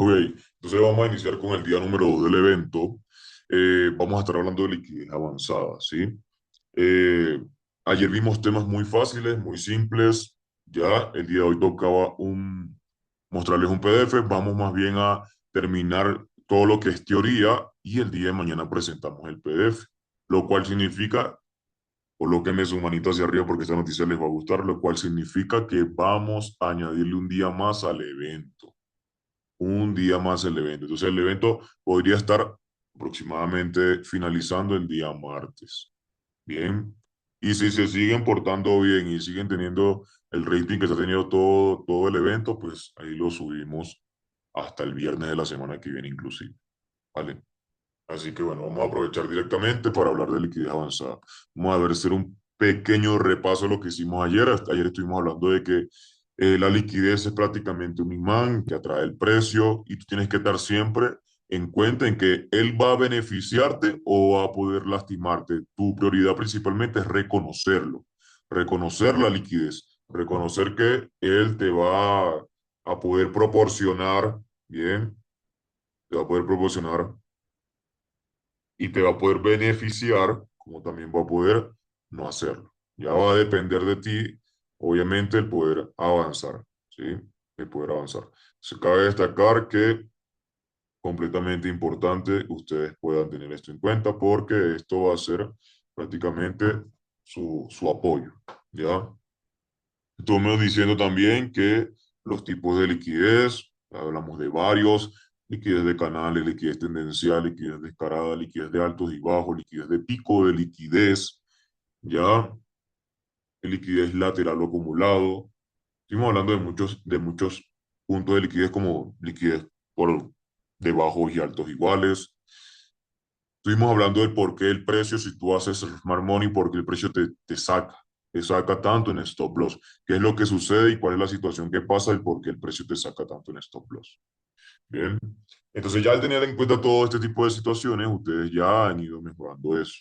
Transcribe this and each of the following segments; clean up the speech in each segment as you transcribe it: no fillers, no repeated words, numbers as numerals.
Ok, entonces vamos a iniciar con el día número 2 del evento. Vamos a estar hablando de liquidez avanzada, ¿sí? Eh, Ayer vimos temas muy fáciles, muy simples. Ya el día de hoy tocaba mostrarles un PDF. Vamos más bien a terminar todo lo que es teoría y el día de mañana presentamos el PDF, lo cual significa, colóquenme su manito hacia arriba porque esta noticia les va a gustar, lo cual significa que vamos a añadirle un día más al evento, un día más el evento. Entonces el evento podría estar aproximadamente finalizando el día martes. Bien. Y si se siguen portando bien y siguen teniendo el rating que se ha tenido todo el evento, pues ahí lo subimos hasta el viernes de la semana que viene inclusive. ¿Vale? Así que bueno, vamos a aprovechar directamente para hablar de liquidez avanzada. Vamos a ver, hacer un pequeño repaso de lo que hicimos ayer. Ayer estuvimos hablando de que la liquidez es prácticamente un imán que atrae el precio y tú tienes que estar siempre en cuenta en que él va a beneficiarte o va a poder lastimarte. Tu prioridad principalmente es reconocerlo, reconocer la liquidez, reconocer que él te va a poder proporcionar, bien, te va a poder proporcionar y te va a poder beneficiar, como también va a poder no hacerlo. Ya va a depender de ti, obviamente, el poder avanzar, ¿sí? El poder avanzar. Se cabe destacar que completamente importante ustedes puedan tener esto en cuenta porque esto va a ser prácticamente su apoyo, ¿ya? Estuvimos diciendo también que los tipos de liquidez, hablamos de varios, liquidez de canales, liquidez tendencial, liquidez descarada, liquidez de altos y bajos, liquidez de pico de liquidez, ya, liquidez lateral o acumulado. Estuvimos hablando de muchos puntos de liquidez como liquidez por de bajos y altos iguales. Estuvimos hablando del por qué el precio, si tú haces Smart Money, por qué el precio te saca tanto en stop loss, qué es lo que sucede y cuál es la situación que pasa y por qué el precio te saca tanto en stop loss. Bien, entonces ya al tener en cuenta todo este tipo de situaciones, ustedes ya han ido mejorando eso.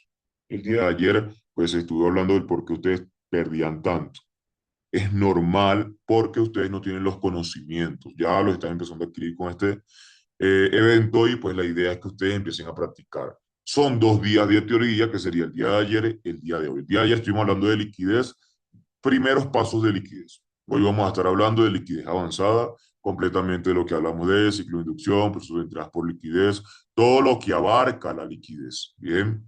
El día de ayer, pues estuve hablando del por qué ustedes perdían tanto. Es normal porque ustedes no tienen los conocimientos, ya lo están empezando a adquirir con este evento y pues la idea es que ustedes empiecen a practicar. Son 2 días de teoría, que sería el día de ayer, el día de hoy. El día de ayer estuvimos hablando de liquidez, primeros pasos de liquidez. Hoy vamos a estar hablando de liquidez avanzada, completamente de lo que hablamos de ciclo de inducción, procesos de entradas por liquidez, todo lo que abarca la liquidez. Bien.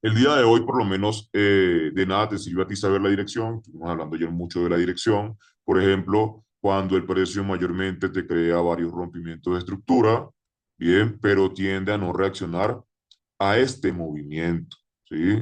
El día de hoy, por lo menos, de nada te sirve a ti saber la dirección. Estuvimos hablando ayer mucho de la dirección. Por ejemplo, cuando el precio mayormente te crea varios rompimientos de estructura, bien, pero tiende a no reaccionar a este movimiento, ¿sí?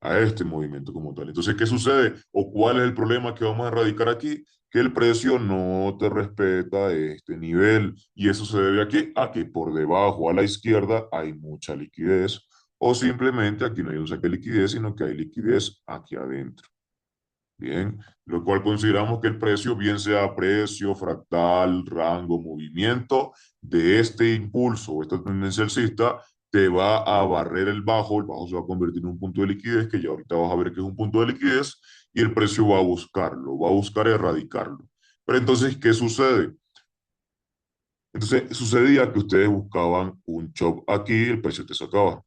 A este movimiento como tal. Entonces, ¿qué sucede? ¿O cuál es el problema que vamos a erradicar aquí? Que el precio no te respeta este nivel. Y eso se debe aquí a que por debajo a la izquierda hay mucha liquidez. O simplemente aquí no hay un saque de liquidez, sino que hay liquidez aquí adentro. Bien, lo cual consideramos que el precio, bien sea precio, fractal, rango, movimiento de este impulso o esta tendencia alcista, te va a barrer el bajo se va a convertir en un punto de liquidez, que ya ahorita vas a ver que es un punto de liquidez, y el precio va a buscarlo, va a buscar erradicarlo. Pero entonces, ¿qué sucede? Entonces, sucedía que ustedes buscaban un chop aquí y el precio te sacaba.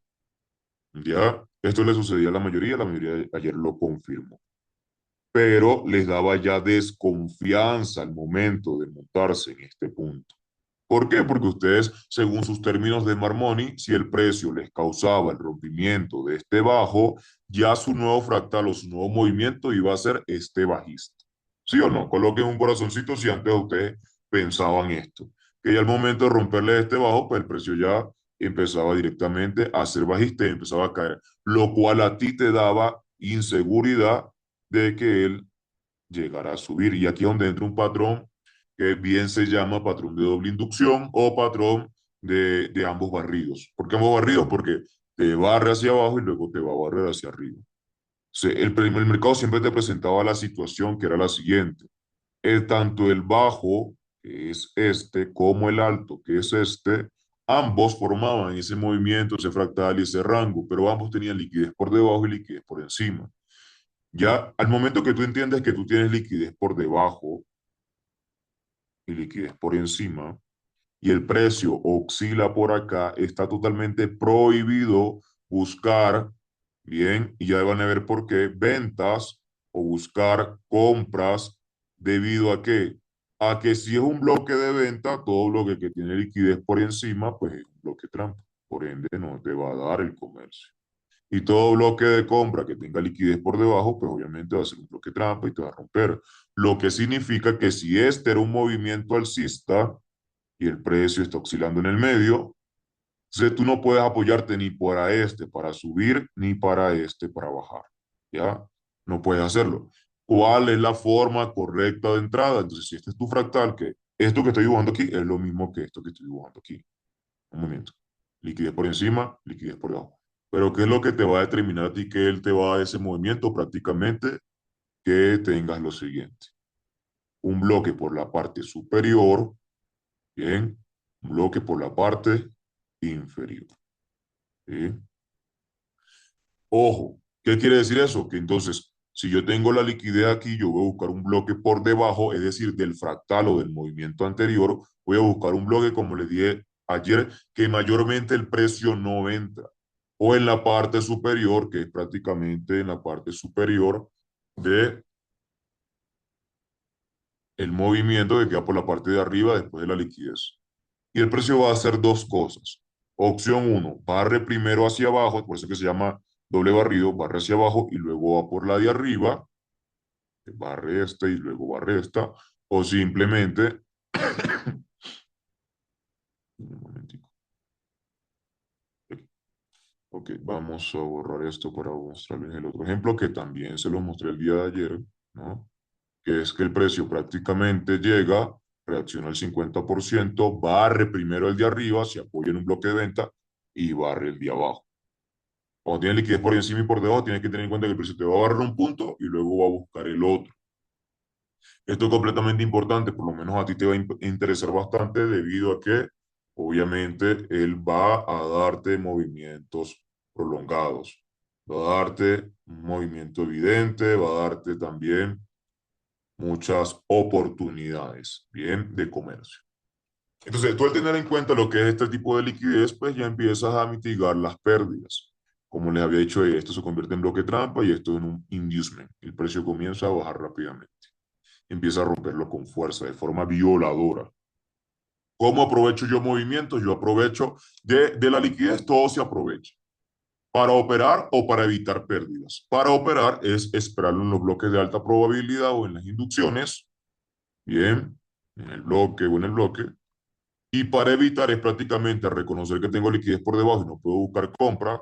Ya, esto le sucedía a la mayoría ayer lo confirmó, pero les daba ya desconfianza al momento de montarse en este punto. ¿Por qué? Porque ustedes, según sus términos de Smart Money, si el precio les causaba el rompimiento de este bajo, ya su nuevo fractal o su nuevo movimiento iba a ser este bajista. ¿Sí o no? Coloquen un corazoncito si antes ustedes pensaban esto. Que ya al momento de romperle este bajo, pues el precio ya empezaba directamente a ser bajista y empezaba a caer, lo cual a ti te daba inseguridad de que él llegará a subir. Y aquí es donde entra un patrón que bien se llama patrón de doble inducción o patrón de ambos barridos. ¿Por qué ambos barridos? Porque te barre hacia abajo y luego te va a barrer hacia arriba. El mercado siempre te presentaba la situación que era la siguiente. Tanto el bajo, que es este, como el alto, que es este, ambos formaban ese movimiento, ese fractal y ese rango, pero ambos tenían liquidez por debajo y liquidez por encima. Ya al momento que tú entiendes que tú tienes liquidez por debajo y liquidez por encima, y el precio oscila por acá, está totalmente prohibido buscar, bien, y ya van a ver por qué, ventas o buscar compras debido a que si es un bloque de venta, todo bloque que tiene liquidez por encima, pues es un bloque trampa. Por ende, no te va a dar el comercio. Y todo bloque de compra que tenga liquidez por debajo, pues obviamente va a ser un bloque trampa y te va a romper. Lo que significa que si este era un movimiento alcista y el precio está oscilando en el medio, entonces tú no puedes apoyarte ni para este para subir, ni para este para bajar. ¿Ya? No puedes hacerlo. ¿Cuál es la forma correcta de entrada? Entonces, si este es tu fractal, que esto que estoy dibujando aquí es lo mismo que esto que estoy dibujando aquí. Un momento. Liquidez por encima, liquidez por debajo. Pero ¿qué es lo que te va a determinar a ti que él te va a ese movimiento? Prácticamente que tengas lo siguiente. Un bloque por la parte superior, bien, un bloque por la parte inferior. ¿Sí? Ojo, ¿qué quiere decir eso? Que entonces, si yo tengo la liquidez aquí, yo voy a buscar un bloque por debajo, es decir, del fractal o del movimiento anterior, voy a buscar un bloque, como les dije ayer, que mayormente el precio no entra. O en la parte superior, que es prácticamente en la parte superior de el movimiento que queda por la parte de arriba después de la liquidez. Y el precio va a hacer dos cosas. Opción uno, barre primero hacia abajo, por eso que se llama doble barrido, barre hacia abajo y luego va por la de arriba, barre esta y luego barre esta, o simplemente, un momentico, ok, vamos a borrar esto para mostrarles el otro ejemplo que también se lo mostré el día de ayer, ¿no? Que es que el precio prácticamente llega, reacciona al 50%, barre primero el de arriba, se apoya en un bloque de venta y barre el de abajo. Cuando tiene liquidez por encima y por debajo, tienes que tener en cuenta que el precio te va a barrer un punto y luego va a buscar el otro. Esto es completamente importante, por lo menos a ti te va a interesar bastante debido a que obviamente él va a darte movimientos prolongados, va a darte un movimiento evidente, va a darte también muchas oportunidades, bien, de comercio. Entonces, tú al tener en cuenta lo que es este tipo de liquidez, pues ya empiezas a mitigar las pérdidas. Como les había dicho, esto se convierte en bloque trampa y esto en un inducement. El precio comienza a bajar rápidamente. Empieza a romperlo con fuerza, de forma violadora. ¿Cómo aprovecho yo movimientos? Yo aprovecho de la liquidez, todo se aprovecha. Para operar o para evitar pérdidas. Para operar es esperar en los bloques de alta probabilidad o en las inducciones, bien, en el bloque o en el bloque. Y para evitar es prácticamente reconocer que tengo liquidez por debajo y no puedo buscar compra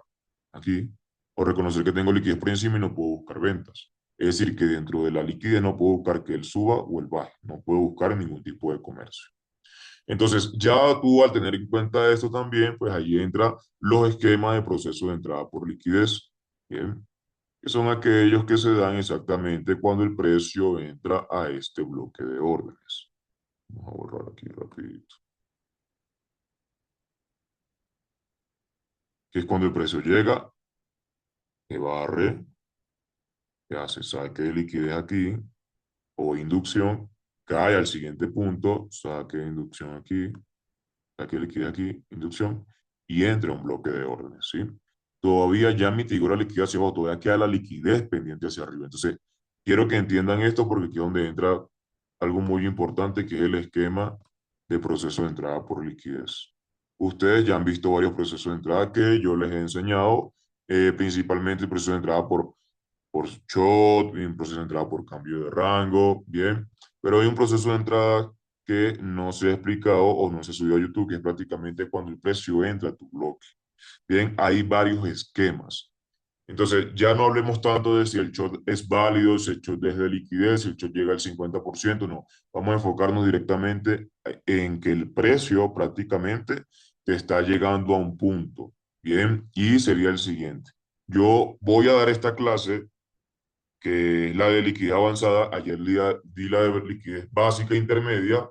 aquí, o reconocer que tengo liquidez por encima y no puedo buscar ventas. Es decir, que dentro de la liquidez no puedo buscar que él suba o él baje, no puedo buscar ningún tipo de comercio. Entonces, ya tú al tener en cuenta esto también, pues ahí entra los esquemas de proceso de entrada por liquidez, ¿bien? Que son aquellos que se dan exactamente cuando el precio entra a este bloque de órdenes. Vamos a borrar aquí rapidito. Que es cuando el precio llega, que barre, que hace saque de liquidez aquí, o inducción, cae al siguiente punto, saque de inducción aquí, saque de liquidez aquí, inducción, y entra un bloque de órdenes, ¿sí? Todavía ya mitigó la liquidez hacia abajo, todavía queda la liquidez pendiente hacia arriba. Entonces, quiero que entiendan esto porque aquí es donde entra algo muy importante, que es el esquema de proceso de entrada por liquidez. Ustedes ya han visto varios procesos de entrada que yo les he enseñado, principalmente el proceso de entrada por short, y un proceso de entrada por cambio de rango, bien, pero hay un proceso de entrada que no se ha explicado o no se subió a YouTube, que es prácticamente cuando el precio entra a tu bloque. Bien, hay varios esquemas. Entonces, ya no hablemos tanto de si el short es válido, si el short es de liquidez, si el short llega al 50%, no. Vamos a enfocarnos directamente en que el precio prácticamente te está llegando a un punto. Bien, y sería el siguiente. Yo voy a dar esta clase que es la de liquidez avanzada. Ayer di la de liquidez básica e intermedia.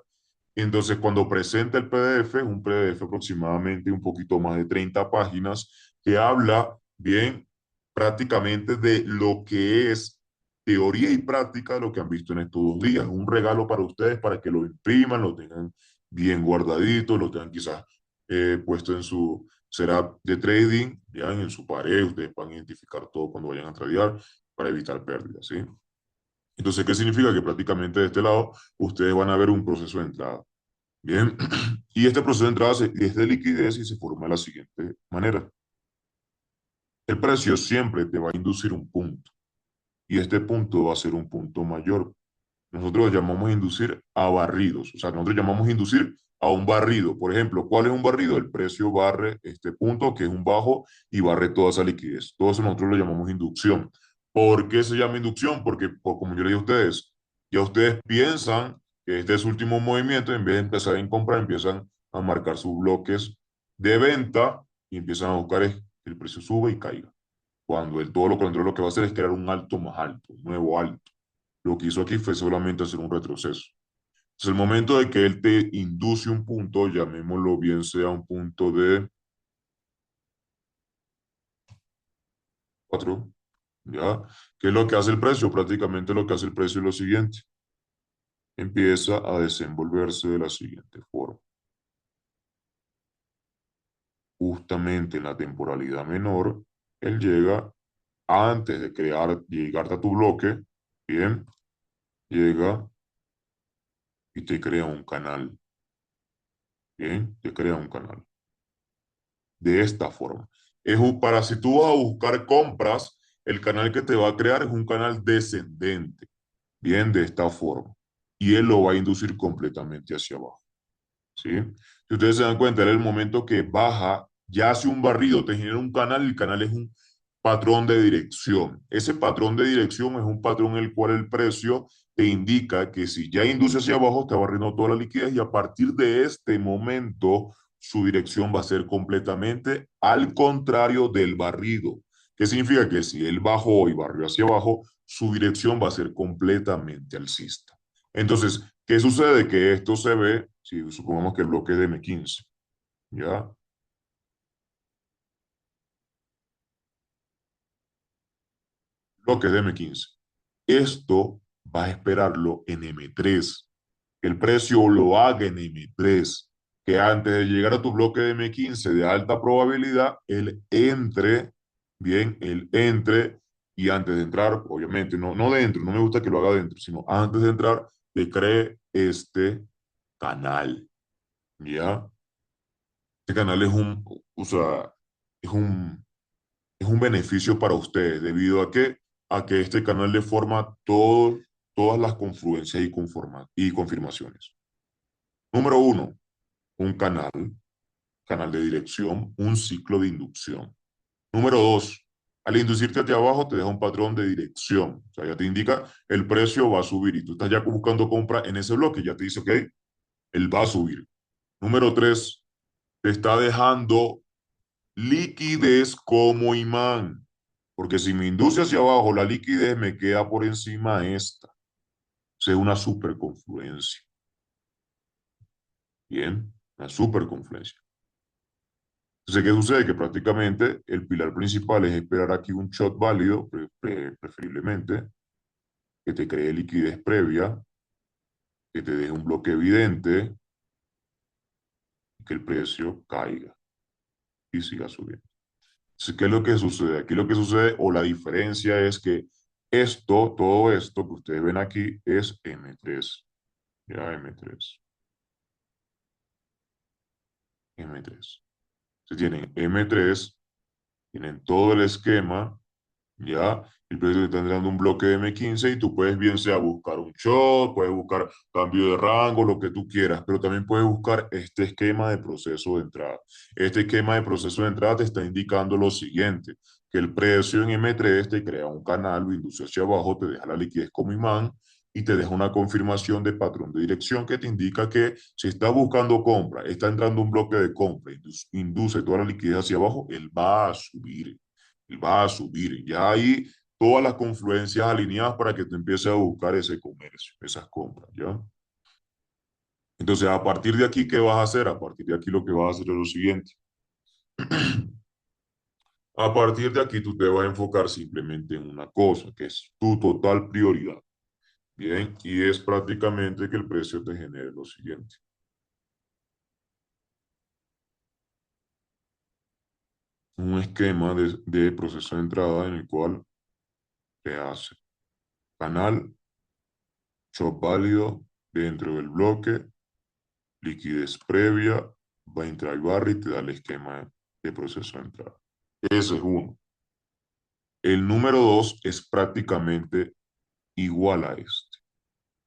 Entonces, cuando presenta el PDF, un PDF aproximadamente un poquito más de 30 páginas, que habla bien prácticamente de lo que es teoría y práctica de lo que han visto en estos 2 días. Un regalo para ustedes, para que lo impriman, lo tengan bien guardadito, lo tengan quizás puesto en su setup de trading, ya en su pared, ustedes puedan identificar todo cuando vayan a tradear para evitar pérdidas, ¿sí? Entonces, ¿qué significa? Que prácticamente de este lado ustedes van a ver un proceso de entrada. Bien, y este proceso de entrada es de liquidez y se forma de la siguiente manera. El precio siempre te va a inducir un punto y este punto va a ser un punto mayor. Nosotros lo llamamos inducir a barridos, o sea, nosotros llamamos inducir a un barrido. Por ejemplo, ¿cuál es un barrido? El precio barre este punto, que es un bajo, y barre toda esa liquidez. Todo eso nosotros lo llamamos inducción. ¿Por qué se llama inducción? Porque, como yo le digo a ustedes, ya ustedes piensan que este es su último movimiento, en vez de empezar en compra, empiezan a marcar sus bloques de venta y empiezan a buscar que el precio sube y caiga. Cuando todo lo contrario lo que va a hacer es crear un alto más alto, un nuevo alto. Lo que hizo aquí fue solamente hacer un retroceso. Es el momento de que él te induce un punto, llamémoslo bien sea un punto de 4, ¿ya? ¿Qué es lo que hace el precio? Prácticamente lo que hace el precio es lo siguiente. Empieza a desenvolverse de la siguiente forma. Justamente en la temporalidad menor, él llega antes de llegarte a tu bloque, bien, llega y te crea un canal, bien, te crea un canal. De esta forma. Para si tú vas a buscar compras, el canal que te va a crear es un canal descendente, bien, de esta forma. Y él lo va a inducir completamente hacia abajo, ¿sí? Si ustedes se dan cuenta, era el momento que baja, ya hace un barrido, te genera un canal, el canal es un patrón de dirección. Ese patrón de dirección es un patrón en el cual el precio te indica que si ya induce hacia abajo, está barriendo toda la liquidez y a partir de este momento su dirección va a ser completamente al contrario del barrido. ¿Qué significa? Que si él bajó y barrió hacia abajo, su dirección va a ser completamente alcista. Entonces, ¿qué sucede? Que esto se ve, si supongamos que el bloque es de M15, ¿ya? Bloque es de M15. Esto va a esperarlo en M3. Que el precio lo haga en M3. Que antes de llegar a tu bloque de M15 de alta probabilidad, él entre, bien, él entre y antes de entrar, obviamente, no dentro, no me gusta que lo haga dentro, sino antes de entrar, te cree este canal, ¿ya? Este canal es o sea, es es un beneficio para ustedes, debido a que este canal le forma todas las confluencias y confirmaciones. Número uno, un canal de dirección, un ciclo de inducción. Número dos, al inducirte hacia abajo te deja un patrón de dirección. O sea, ya te indica el precio va a subir y tú estás ya buscando compra en ese bloque, ya te dice, ok, él va a subir. Número tres, te está dejando liquidez como imán. Porque si me induce hacia abajo, la liquidez me queda por encima esta. O sea, una superconfluencia. Bien, una superconfluencia. Entonces, ¿qué sucede? Que prácticamente el pilar principal es esperar aquí un shot válido, preferiblemente, que te cree liquidez previa, que te deje un bloque evidente y que el precio caiga y siga subiendo. Entonces, ¿qué es lo que sucede? Aquí lo que sucede o la diferencia es que todo esto que ustedes ven aquí es M3. Ya M3. M3. Se tienen M3, tienen todo el esquema, ya, el precio te está dando un bloque de M15 y tú puedes bien sea buscar un short, puedes buscar cambio de rango, lo que tú quieras, pero también puedes buscar este esquema de proceso de entrada. Este esquema de proceso de entrada te está indicando lo siguiente, que el precio en M3 te crea un canal, lo induce hacia abajo, te deja la liquidez como imán y te deja una confirmación de patrón de dirección que te indica que si está buscando compra, está entrando un bloque de compra, induce toda la liquidez hacia abajo, él va a subir. Él va a subir. Ya hay todas las confluencias alineadas para que tú empieces a buscar ese comercio, esas compras, ¿ya? Entonces, a partir de aquí, ¿qué vas a hacer? A partir de aquí lo que vas a hacer es lo siguiente. A partir de aquí, tú te vas a enfocar simplemente en una cosa, que es tu total prioridad. Bien, y es prácticamente que el precio te genere lo siguiente. un esquema de proceso de entrada en el cual te hace canal, shop válido dentro del bloque, liquidez previa, va a entrar barra y te da el esquema de proceso de entrada. Eso es uno. El número dos es prácticamente igual a este.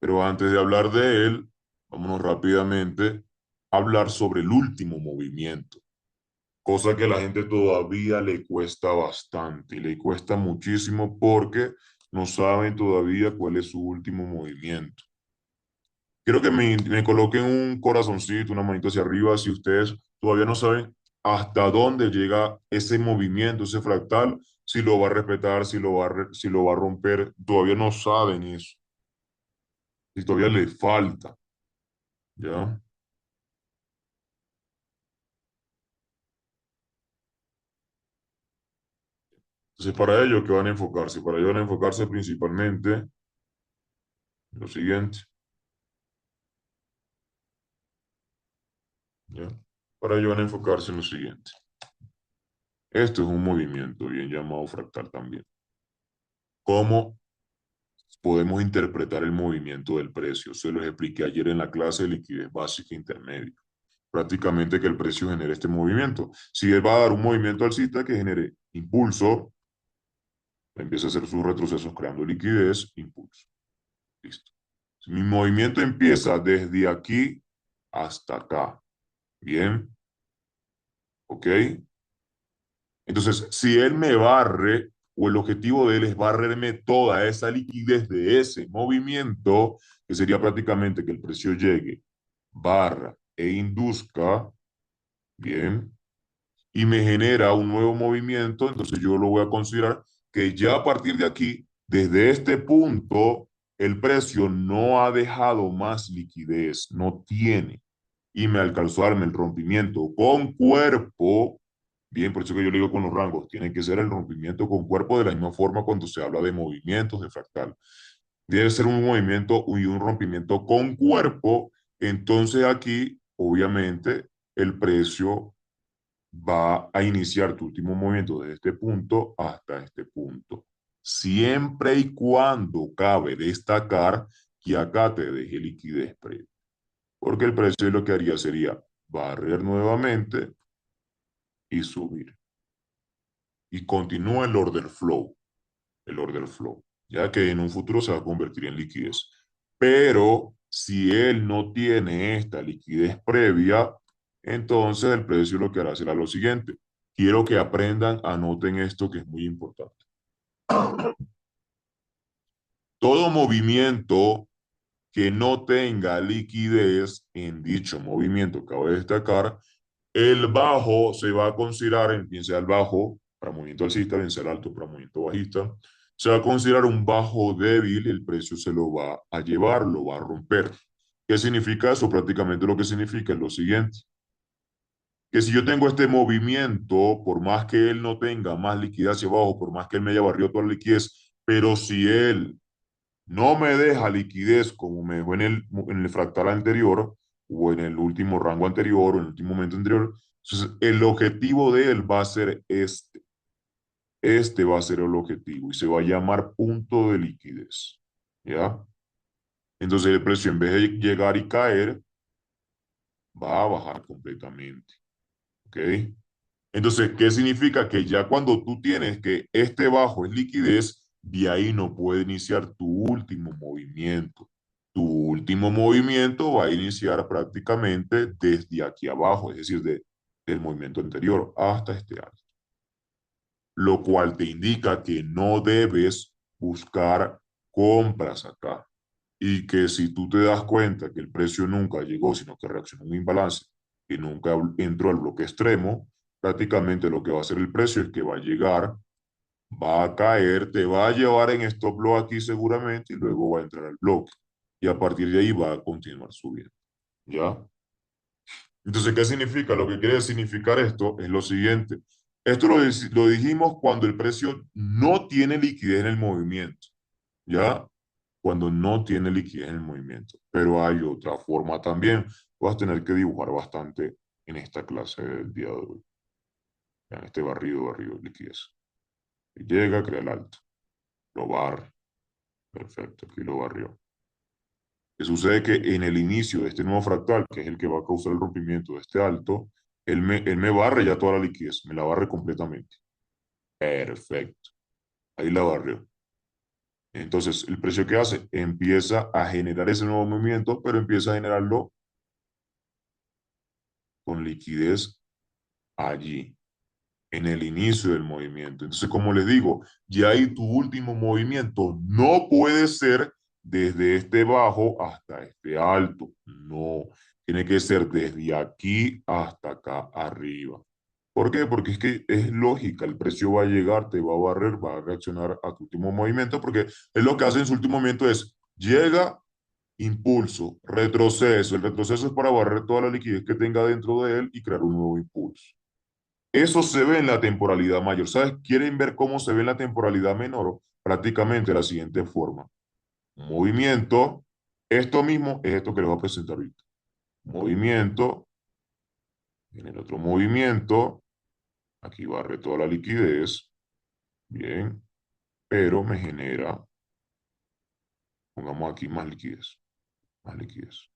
Pero antes de hablar de él, vámonos rápidamente a hablar sobre el último movimiento, cosa que a la gente todavía le cuesta bastante y le cuesta muchísimo porque no saben todavía cuál es su último movimiento. Quiero que me coloquen un corazoncito, una manito hacia arriba si ustedes todavía no saben hasta dónde llega ese movimiento, ese fractal, si lo va a respetar, si lo va a romper, todavía no saben eso, si todavía le falta, ¿ya? Entonces, para ello, ¿qué van a enfocarse? Para ello van a enfocarse principalmente en lo siguiente, ¿ya? Para ello van a enfocarse en lo siguiente. Esto es un movimiento bien llamado fractal también. ¿Cómo podemos interpretar el movimiento del precio? Se los expliqué ayer en la clase de liquidez básica e intermedia. Prácticamente que el precio genere este movimiento. Si él va a dar un movimiento alcista que genere impulso, empieza a hacer sus retrocesos creando liquidez, impulso. Listo. Mi movimiento empieza desde aquí hasta acá. Bien, ¿ok? Entonces, si él me barre, o el objetivo de él es barrerme toda esa liquidez de ese movimiento, que sería prácticamente que el precio llegue, barra e induzca, bien, y me genera un nuevo movimiento, entonces yo lo voy a considerar que ya a partir de aquí, desde este punto, el precio no ha dejado más liquidez, no tiene, y me alcanzó a darme el rompimiento con cuerpo. Bien, por eso que yo le digo con los rangos, tiene que ser el rompimiento con cuerpo de la misma forma cuando se habla de movimientos de fractal. Debe ser un movimiento y un rompimiento con cuerpo. Entonces aquí, obviamente, el precio va a iniciar tu último movimiento desde este punto hasta este punto. Siempre y cuando cabe destacar que acá te deje liquidez previa. Porque el precio lo que haría sería barrer nuevamente y subir. Y continúa el order flow, ya que en un futuro se va a convertir en liquidez. Pero si él no tiene esta liquidez previa, entonces el precio lo que hará será lo siguiente. Quiero que aprendan, anoten esto que es muy importante. Todo movimiento que no tenga liquidez en dicho movimiento, cabe destacar, el bajo se va a considerar, bien sea el bajo para movimiento alcista, bien sea el alto para movimiento bajista, se va a considerar un bajo débil, el precio se lo va a llevar, lo va a romper. ¿Qué significa eso? Prácticamente lo que significa es lo siguiente, que si yo tengo este movimiento, por más que él no tenga más liquidez hacia abajo, por más que él me haya barrido toda la liquidez, pero si él no me deja liquidez como me dejó en el fractal anterior o en el último rango anterior o en el último momento anterior. Entonces, el objetivo de él va a ser este. Este va a ser el objetivo y se va a llamar punto de liquidez. ¿Ya? Entonces, el precio en vez de llegar y caer, va a bajar completamente. ¿Ok? Entonces, ¿qué significa? Que ya cuando tú tienes que este bajo es liquidez, de ahí no puede iniciar tu último movimiento. Tu último movimiento va a iniciar prácticamente desde aquí abajo, es decir, del movimiento anterior hasta este alto, lo cual te indica que no debes buscar compras acá y que si tú te das cuenta que el precio nunca llegó, sino que reaccionó en un imbalance y nunca entró al bloque extremo, prácticamente lo que va a hacer el precio es que va a llegar, va a caer, te va a llevar en stop loss aquí seguramente y luego va a entrar al bloque. Y a partir de ahí va a continuar subiendo. ¿Ya? Entonces, ¿qué significa? Lo que quiere significar esto es lo siguiente. Esto lo dijimos cuando el precio no tiene liquidez en el movimiento. ¿Ya? Cuando no tiene liquidez en el movimiento. Pero hay otra forma también. Vas a tener que dibujar bastante en esta clase del día de hoy. Vean este barrido de liquidez. Llega, crea el alto, lo barre. Perfecto, aquí lo barrió. ¿Qué sucede? Que en el inicio de este nuevo fractal, que es el que va a causar el rompimiento de este alto, él me barre ya toda la liquidez, me la barre completamente. Perfecto, ahí la barrió. Entonces, el precio que hace empieza a generar ese nuevo movimiento, pero empieza a generarlo con liquidez allí, en el inicio del movimiento. Entonces, como les digo, ya ahí tu último movimiento no puede ser desde este bajo hasta este alto. No, tiene que ser desde aquí hasta acá arriba. ¿Por qué? Porque es que es lógica, el precio va a llegar, te va a barrer, va a reaccionar a tu último movimiento, porque es lo que hace en su último movimiento es, llega, impulso, retroceso. El retroceso es para barrer toda la liquidez que tenga dentro de él y crear un nuevo impulso. Eso se ve en la temporalidad mayor. ¿Sabes? ¿Quieren ver cómo se ve en la temporalidad menor? Prácticamente de la siguiente forma. Movimiento, esto mismo es esto que les voy a presentar ahorita. Movimiento, en el otro movimiento, aquí barre toda la liquidez, bien, pero me genera, pongamos aquí más liquidez, más liquidez.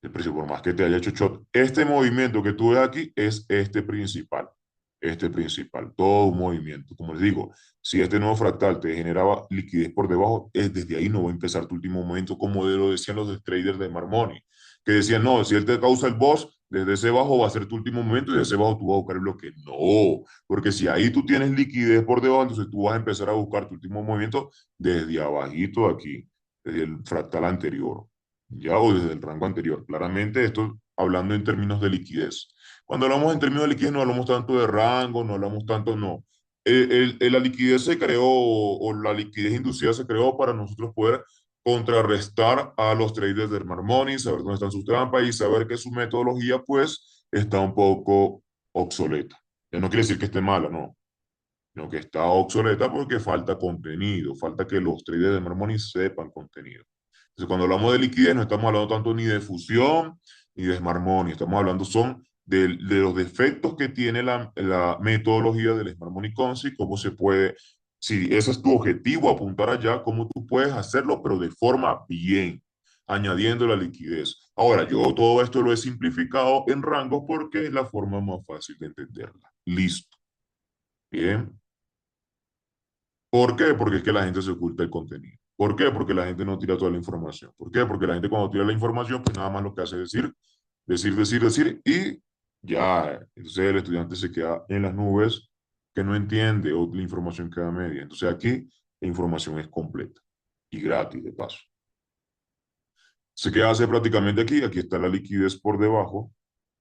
El precio, por más que te haya hecho short, este movimiento que tú ves aquí es este principal, todo un movimiento. Como les digo, si este nuevo fractal te generaba liquidez por debajo, es desde ahí no va a empezar tu último movimiento, como lo decían los traders de Marmoni, que decían, no, si él te causa el boss, desde ese bajo va a ser tu último momento y de ese bajo tú vas a buscar el bloque. No, porque si ahí tú tienes liquidez por debajo, entonces tú vas a empezar a buscar tu último movimiento desde abajito de aquí, desde el fractal anterior ya o desde el rango anterior. Claramente esto hablando en términos de liquidez. Cuando hablamos en términos de liquidez no hablamos tanto de rango, no hablamos tanto, no. La liquidez se creó o la liquidez inducida se creó para nosotros poder contrarrestar a los traders del Smart Money, saber dónde están sus trampas y saber que su metodología pues está un poco obsoleta. Ya no quiere decir que esté mala, no, sino que está obsoleta porque falta contenido, falta que los traders de Smart Money sepan contenido. Entonces, cuando hablamos de liquidez, no estamos hablando tanto ni de fusión ni de smart money, estamos hablando son de los defectos que tiene la metodología del smart money Consci, cómo se puede, si ese es tu objetivo, apuntar allá, cómo tú puedes hacerlo, pero de forma bien, añadiendo la liquidez. Ahora, yo todo esto lo he simplificado en rangos porque es la forma más fácil de entenderla. Listo. Bien. ¿Por qué? Porque es que la gente se oculta el contenido. ¿Por qué? Porque la gente no tira toda la información. ¿Por qué? Porque la gente cuando tira la información, pues nada más lo que hace es decir y ya. Entonces el estudiante se queda en las nubes que no entiende o la información queda media. Entonces aquí la información es completa y gratis de paso. ¿Se qué hace prácticamente aquí? Aquí está la liquidez por debajo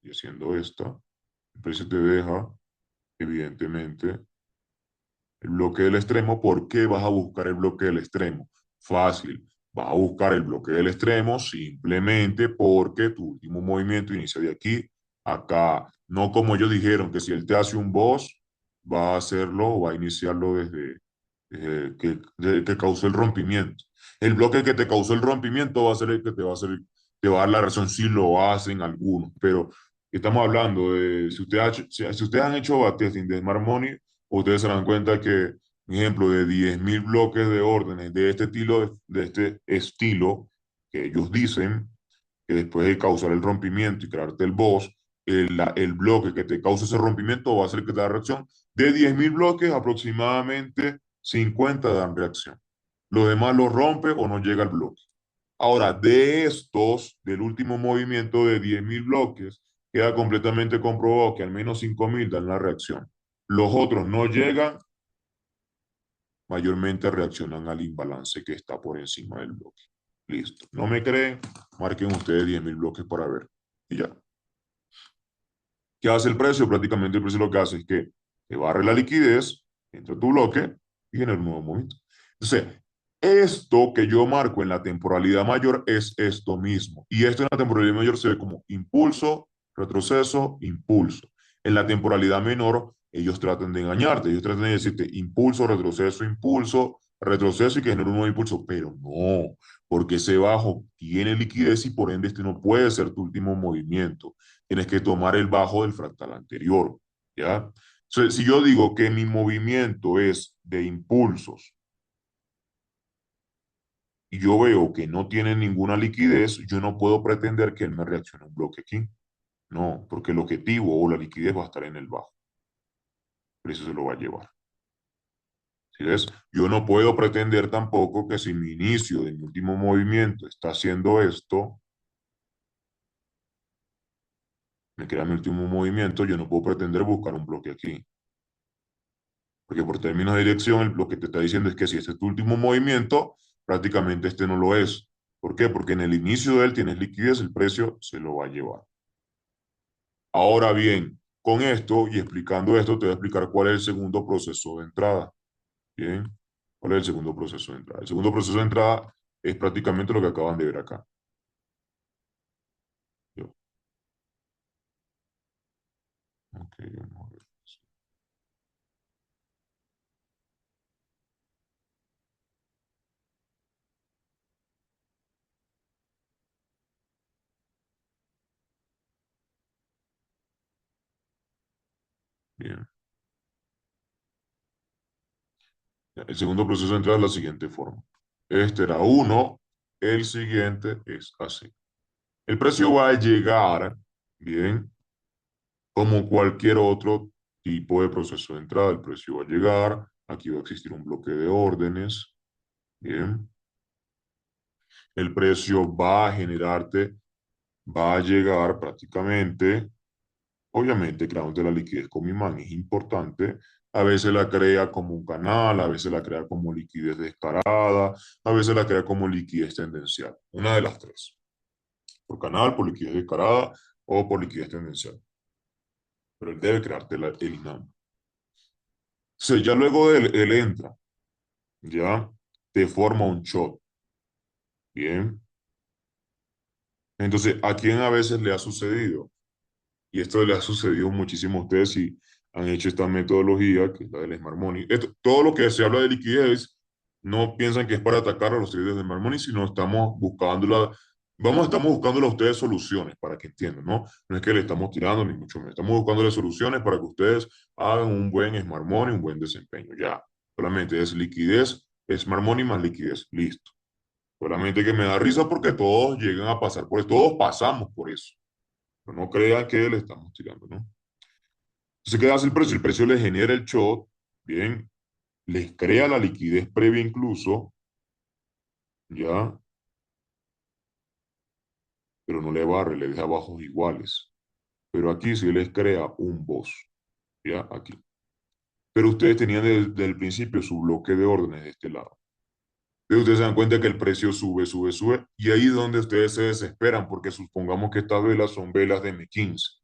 y haciendo esta, el precio te deja, evidentemente, el bloque del extremo. ¿Por qué vas a buscar el bloque del extremo? Fácil. Vas a buscar el bloque del extremo simplemente porque tu último movimiento inicia de aquí a acá. No como ellos dijeron, que si él te hace un boss, va a hacerlo o va a iniciarlo desde que causó el rompimiento. El bloque que te causó el rompimiento va a ser el que te va a hacer, te va a dar la razón si lo hacen algunos. Pero estamos hablando de, si ustedes han hecho backtesting de Smart Money, ustedes se dan cuenta que, por ejemplo, de 10.000 bloques de órdenes de este estilo que ellos dicen, que después de causar el rompimiento y crearte el boss, el bloque que te causa ese rompimiento va a ser que te da reacción. De 10.000 bloques, aproximadamente 50 dan reacción. Los demás los rompe o no llega al bloque. Ahora, de estos, del último movimiento de 10.000 bloques, queda completamente comprobado que al menos 5.000 dan la reacción. Los otros no llegan, mayormente reaccionan al imbalance que está por encima del bloque. Listo. ¿No me creen? Marquen ustedes 10.000 bloques para ver. Y ya. ¿Qué hace el precio? Prácticamente el precio lo que hace es que te barre la liquidez, entra tu bloque y genera un nuevo movimiento. Entonces, esto que yo marco en la temporalidad mayor es esto mismo. Y esto en la temporalidad mayor se ve como impulso, retroceso, impulso. En la temporalidad menor, ellos tratan de engañarte. Ellos tratan de decirte impulso, retroceso, retroceso y que genera un nuevo impulso. Pero no, porque ese bajo tiene liquidez y por ende este no puede ser tu último movimiento. Tienes que tomar el bajo del fractal anterior. ¿ya? Si yo digo que mi movimiento es de impulsos y yo veo que no tiene ninguna liquidez, yo no puedo pretender que él me reaccione a un bloque aquí. No, porque el objetivo o la liquidez va a estar en el bajo. Por eso se lo va a llevar. ¿Sí ves? Yo no puedo pretender tampoco que si mi inicio de mi último movimiento está haciendo esto, me crea mi último movimiento, yo no puedo pretender buscar un bloque aquí. Porque por términos de dirección, lo que te está diciendo es que si este es tu último movimiento, prácticamente este no lo es. ¿Por qué? Porque en el inicio de él tienes liquidez, el precio se lo va a llevar. Ahora bien, con esto y explicando esto, te voy a explicar cuál es el segundo proceso de entrada. Bien, ¿cuál es el segundo proceso de entrada? El segundo proceso de entrada es prácticamente lo que acaban de ver acá. Yo, ok, vamos a ver. Bien. El segundo proceso de entrada es la siguiente forma. Este era uno, el siguiente es así. El precio va a llegar, bien, como cualquier otro tipo de proceso de entrada. El precio va a llegar, aquí va a existir un bloque de órdenes, bien. El precio va a generarte, va a llegar prácticamente, obviamente, creándote la liquidez con imán es importante. A veces la crea como un canal, a veces la crea como liquidez descarada, a veces la crea como liquidez tendencial. Una de las tres. Por canal, por liquidez descarada o por liquidez tendencial. Pero él debe crearte el INAM. Sí, ya luego él entra, ya te forma un shot, bien. Entonces, ¿a quién a veces le ha sucedido? Y esto le ha sucedido muchísimo a ustedes si han hecho esta metodología, que es la del Smart Money. Todo lo que se habla de liquidez, no piensan que es para atacar a los traders de Smart Money, sino estamos buscándole a ustedes soluciones para que entiendan, ¿no? No es que le estamos tirando, ni mucho menos. Estamos buscándole soluciones para que ustedes hagan un buen Smart Money, un buen desempeño. Ya, solamente es liquidez, Smart Money más liquidez. Listo. Solamente que me da risa porque todos llegan a pasar por eso, todos pasamos por eso. Pero no crean que le estamos tirando, ¿no? Entonces, ¿qué hace el precio? El precio les genera el short, bien, les crea la liquidez previa incluso, ya, pero no le barre, le deja bajos iguales. Pero aquí sí les crea un boss, ya, aquí. Pero ustedes tenían desde el principio su bloque de órdenes de este lado. Entonces ustedes se dan cuenta que el precio sube, sube, sube, y ahí es donde ustedes se desesperan, porque supongamos que estas velas son velas de M15.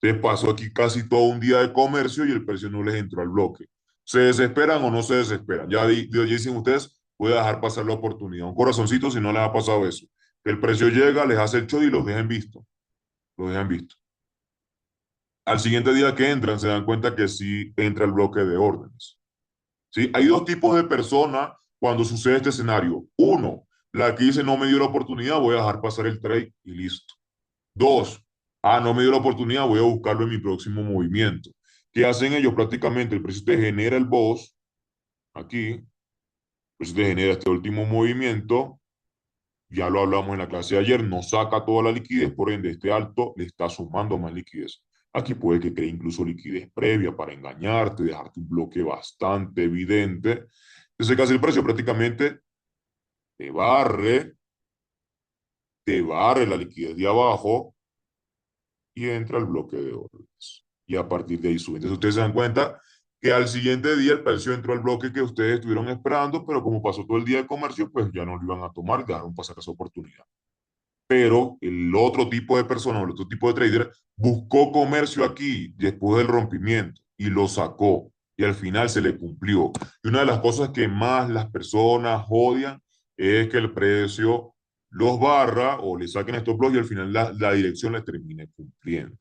Entonces pasó aquí casi todo un día de comercio y el precio no les entró al bloque. ¿Se desesperan o no se desesperan? Ya dicen ustedes, voy a dejar pasar la oportunidad. Un corazoncito si no les ha pasado eso. Que el precio llega, les hace el show y los dejan visto. Los dejan visto. Al siguiente día que entran, se dan cuenta que sí entra el bloque de órdenes. ¿Sí? Hay dos tipos de personas cuando sucede este escenario. Uno, la que dice no me dio la oportunidad, voy a dejar pasar el trade y listo. Dos, no me dio la oportunidad, voy a buscarlo en mi próximo movimiento. ¿Qué hacen ellos? Prácticamente el precio te genera el boss, aquí, el precio te genera este último movimiento, ya lo hablamos en la clase de ayer, no saca toda la liquidez, por ende este alto le está sumando más liquidez. Aquí puede que cree incluso liquidez previa para engañarte, dejarte un bloque bastante evidente. Entonces, ¿qué hace el precio? Prácticamente te barre, te barre la liquidez de abajo y entra el bloque de órdenes. Y a partir de ahí sube. Entonces ustedes se dan cuenta que al siguiente día el precio entró al bloque que ustedes estuvieron esperando, pero como pasó todo el día de comercio, pues ya no lo iban a tomar, dejaron pasar esa oportunidad. Pero el otro tipo de persona, el otro tipo de trader, buscó comercio aquí después del rompimiento y lo sacó. Y al final se le cumplió. Y una de las cosas que más las personas odian es que el precio los barra o le saquen estos bloques y al final la dirección les termine cumpliendo.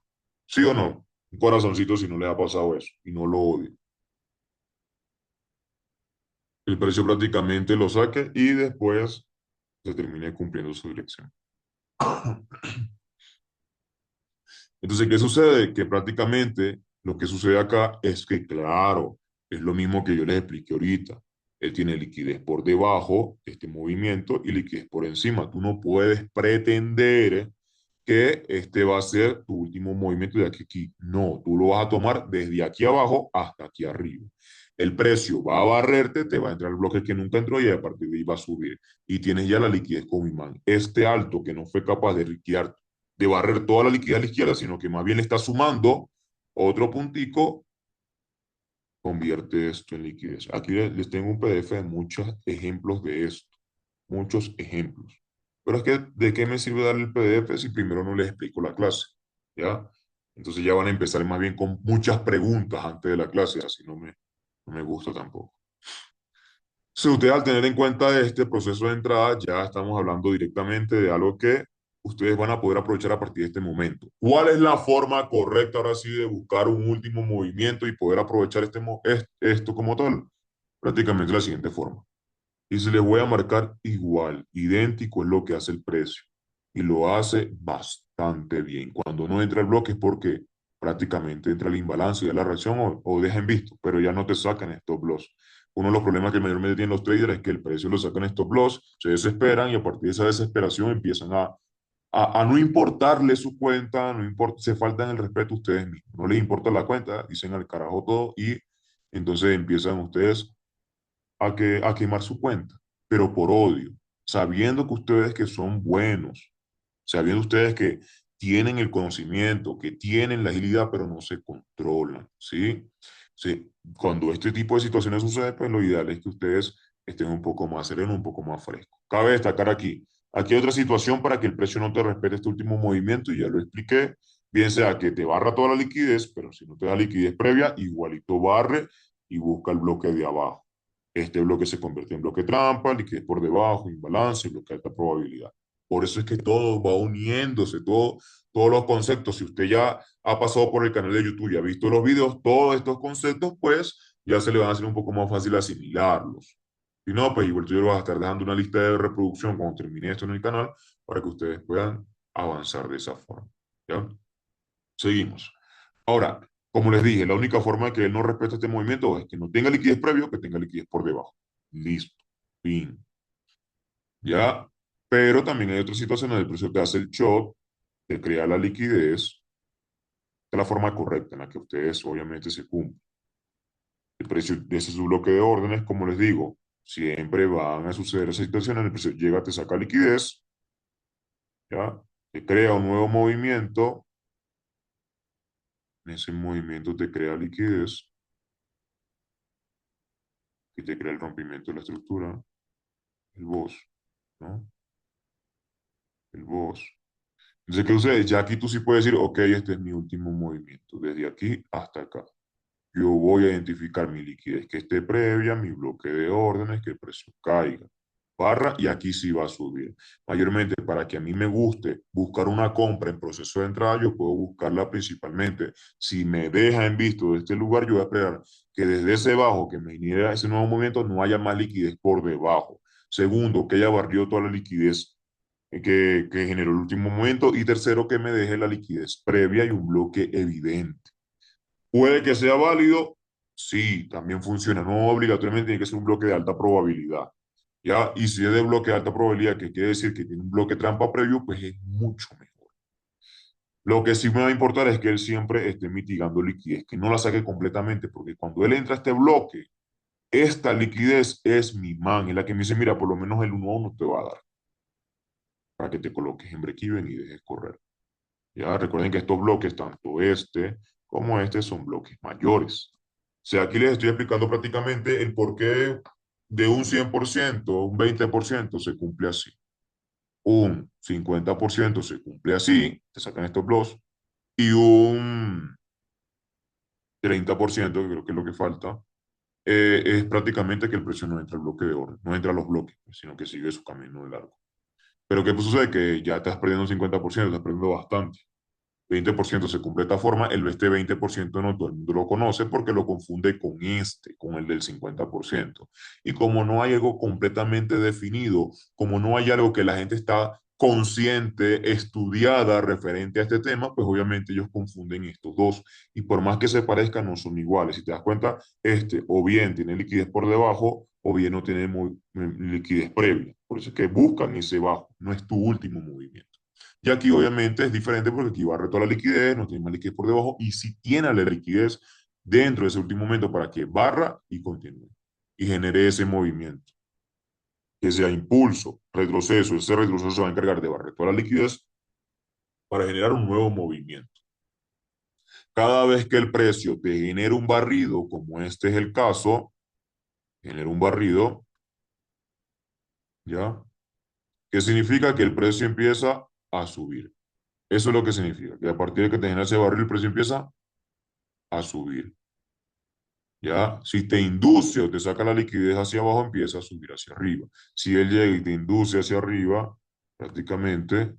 ¿Sí o no? Un corazoncito si no le ha pasado eso y no lo odia. El precio prácticamente lo saque y después se termine cumpliendo su dirección. Entonces, ¿qué sucede? Que prácticamente Lo que sucede acá es que, claro, es lo mismo que yo les expliqué ahorita. Él tiene liquidez por debajo de este movimiento y liquidez por encima. Tú no puedes pretender que este va a ser tu último movimiento de aquí a aquí. No, tú lo vas a tomar desde aquí abajo hasta aquí arriba. El precio va a barrerte, te va a entrar el bloque que nunca entró y a partir de ahí va a subir. Y tienes ya la liquidez con imán. Este alto que no fue capaz de liquidar, de barrer toda la liquidez a la izquierda, sino que más bien le está sumando otro puntico, convierte esto en liquidez. Aquí les tengo un PDF de muchos ejemplos de esto, muchos ejemplos. Pero es que, ¿de qué me sirve darle el PDF si primero no les explico la clase? ¿Ya? Entonces ya van a empezar más bien con muchas preguntas antes de la clase, así no me gusta tampoco. Si usted al tener en cuenta este proceso de entrada, ya estamos hablando directamente de algo que ustedes van a poder aprovechar a partir de este momento. ¿Cuál es la forma correcta ahora sí de buscar un último movimiento y poder aprovechar esto como tal? Prácticamente la siguiente forma. Y se les voy a marcar igual, idéntico es lo que hace el precio. Y lo hace bastante bien. Cuando no entra el bloque es porque prácticamente entra el imbalance de la reacción o deja en visto, pero ya no te sacan stop loss. Uno de los problemas que mayormente tienen los traders es que el precio lo sacan stop loss, se desesperan y a partir de esa desesperación empiezan a no importarle su cuenta, no importa, se faltan el respeto a ustedes mismos. No les importa la cuenta, dicen al carajo todo y entonces empiezan ustedes a quemar su cuenta, pero por odio, sabiendo que ustedes que son buenos, sabiendo ustedes que tienen el conocimiento, que tienen la agilidad, pero no se controlan, ¿sí? Sí, cuando este tipo de situaciones sucede, pues lo ideal es que ustedes estén un poco más serenos, un poco más frescos. Cabe destacar aquí hay otra situación para que el precio no te respete este último movimiento, y ya lo expliqué, bien sea que te barra toda la liquidez, pero si no te da liquidez previa, igualito barre y busca el bloque de abajo. Este bloque se convierte en bloque trampa, liquidez por debajo, imbalance, bloque de alta probabilidad. Por eso es que todo va uniéndose, todos los conceptos. Si usted ya ha pasado por el canal de YouTube y ha visto los videos, todos estos conceptos, pues ya se le van a hacer un poco más fácil asimilarlos. Si no, pues igual yo les voy a estar dejando una lista de reproducción cuando termine esto en el canal para que ustedes puedan avanzar de esa forma. ¿Ya? Seguimos. Ahora, como les dije, la única forma de que él no respete este movimiento es que no tenga liquidez previo, que tenga liquidez por debajo. Listo. Fin. ¿Ya? Pero también hay otras situaciones donde el precio te hace el short, te crea la liquidez, de la forma correcta en la que ustedes obviamente se cumplen. El precio, ese es su bloque de órdenes, como les digo, siempre van a suceder esas situaciones, el precio llega, te saca liquidez, ¿ya? Te crea un nuevo movimiento, en ese movimiento te crea liquidez y te crea el rompimiento de la estructura, el boss, ¿no? El boss. Entonces, ¿qué sucede? Ya aquí tú sí puedes decir, ok, este es mi último movimiento, desde aquí hasta acá. Yo voy a identificar mi liquidez que esté previa, mi bloque de órdenes, que el precio caiga, barra, y aquí sí va a subir. Mayormente, para que a mí me guste buscar una compra en proceso de entrada, yo puedo buscarla principalmente. Si me deja en visto de este lugar, yo voy a esperar que desde ese bajo, que me inicia ese nuevo movimiento, no haya más liquidez por debajo. Segundo, que haya barrido toda la liquidez que generó el último momento. Y tercero, que me deje la liquidez previa y un bloque evidente. Puede que sea válido, sí, también funciona. No obligatoriamente tiene que ser un bloque de alta probabilidad. ¿Ya? Y si es de bloque de alta probabilidad, que quiere decir que tiene un bloque trampa previo, pues es mucho mejor. Lo que sí me va a importar es que él siempre esté mitigando liquidez, que no la saque completamente, porque cuando él entra a este bloque, esta liquidez es mi man, es la que me dice, mira, por lo menos el 1-1 te va a dar, para que te coloques en break-even y dejes correr. Ya recuerden que estos bloques, tanto este como este, son bloques mayores. O sea, aquí les estoy explicando prácticamente el porqué de un 100%, un 20% se cumple así. Un 50% se cumple así, te sacan estos blogs, y un 30%, que creo que es lo que falta, es prácticamente que el precio no entra al bloque de oro, no entra a los bloques, sino que sigue su camino de largo. Pero ¿qué sucede? Que ya estás perdiendo un 50%, estás perdiendo bastante. 20% se cumple de esta forma, este 20% no todo el mundo lo conoce porque lo confunde con el del 50%. Y como no hay algo completamente definido, como no hay algo que la gente está consciente, estudiada referente a este tema, pues obviamente ellos confunden estos dos. Y por más que se parezcan, no son iguales. Si te das cuenta, este o bien tiene liquidez por debajo o bien no tiene liquidez previa. Por eso es que buscan ese bajo, no es tu último movimiento. Y aquí obviamente es diferente porque aquí barre toda la liquidez, no tiene más liquidez por debajo y si tiene la liquidez dentro de ese último momento para que barra y continúe y genere ese movimiento, que sea impulso, retroceso. Ese retroceso se va a encargar de barrer toda la liquidez para generar un nuevo movimiento. Cada vez que el precio te genera un barrido, como este es el caso, genera un barrido, ¿ya? ¿Qué significa? Que el precio empieza a subir. Eso es lo que significa, que a partir de que te genera ese barril, el precio empieza a subir. ¿Ya? Si te induce o te saca la liquidez hacia abajo, empieza a subir hacia arriba. Si él llega y te induce hacia arriba, prácticamente,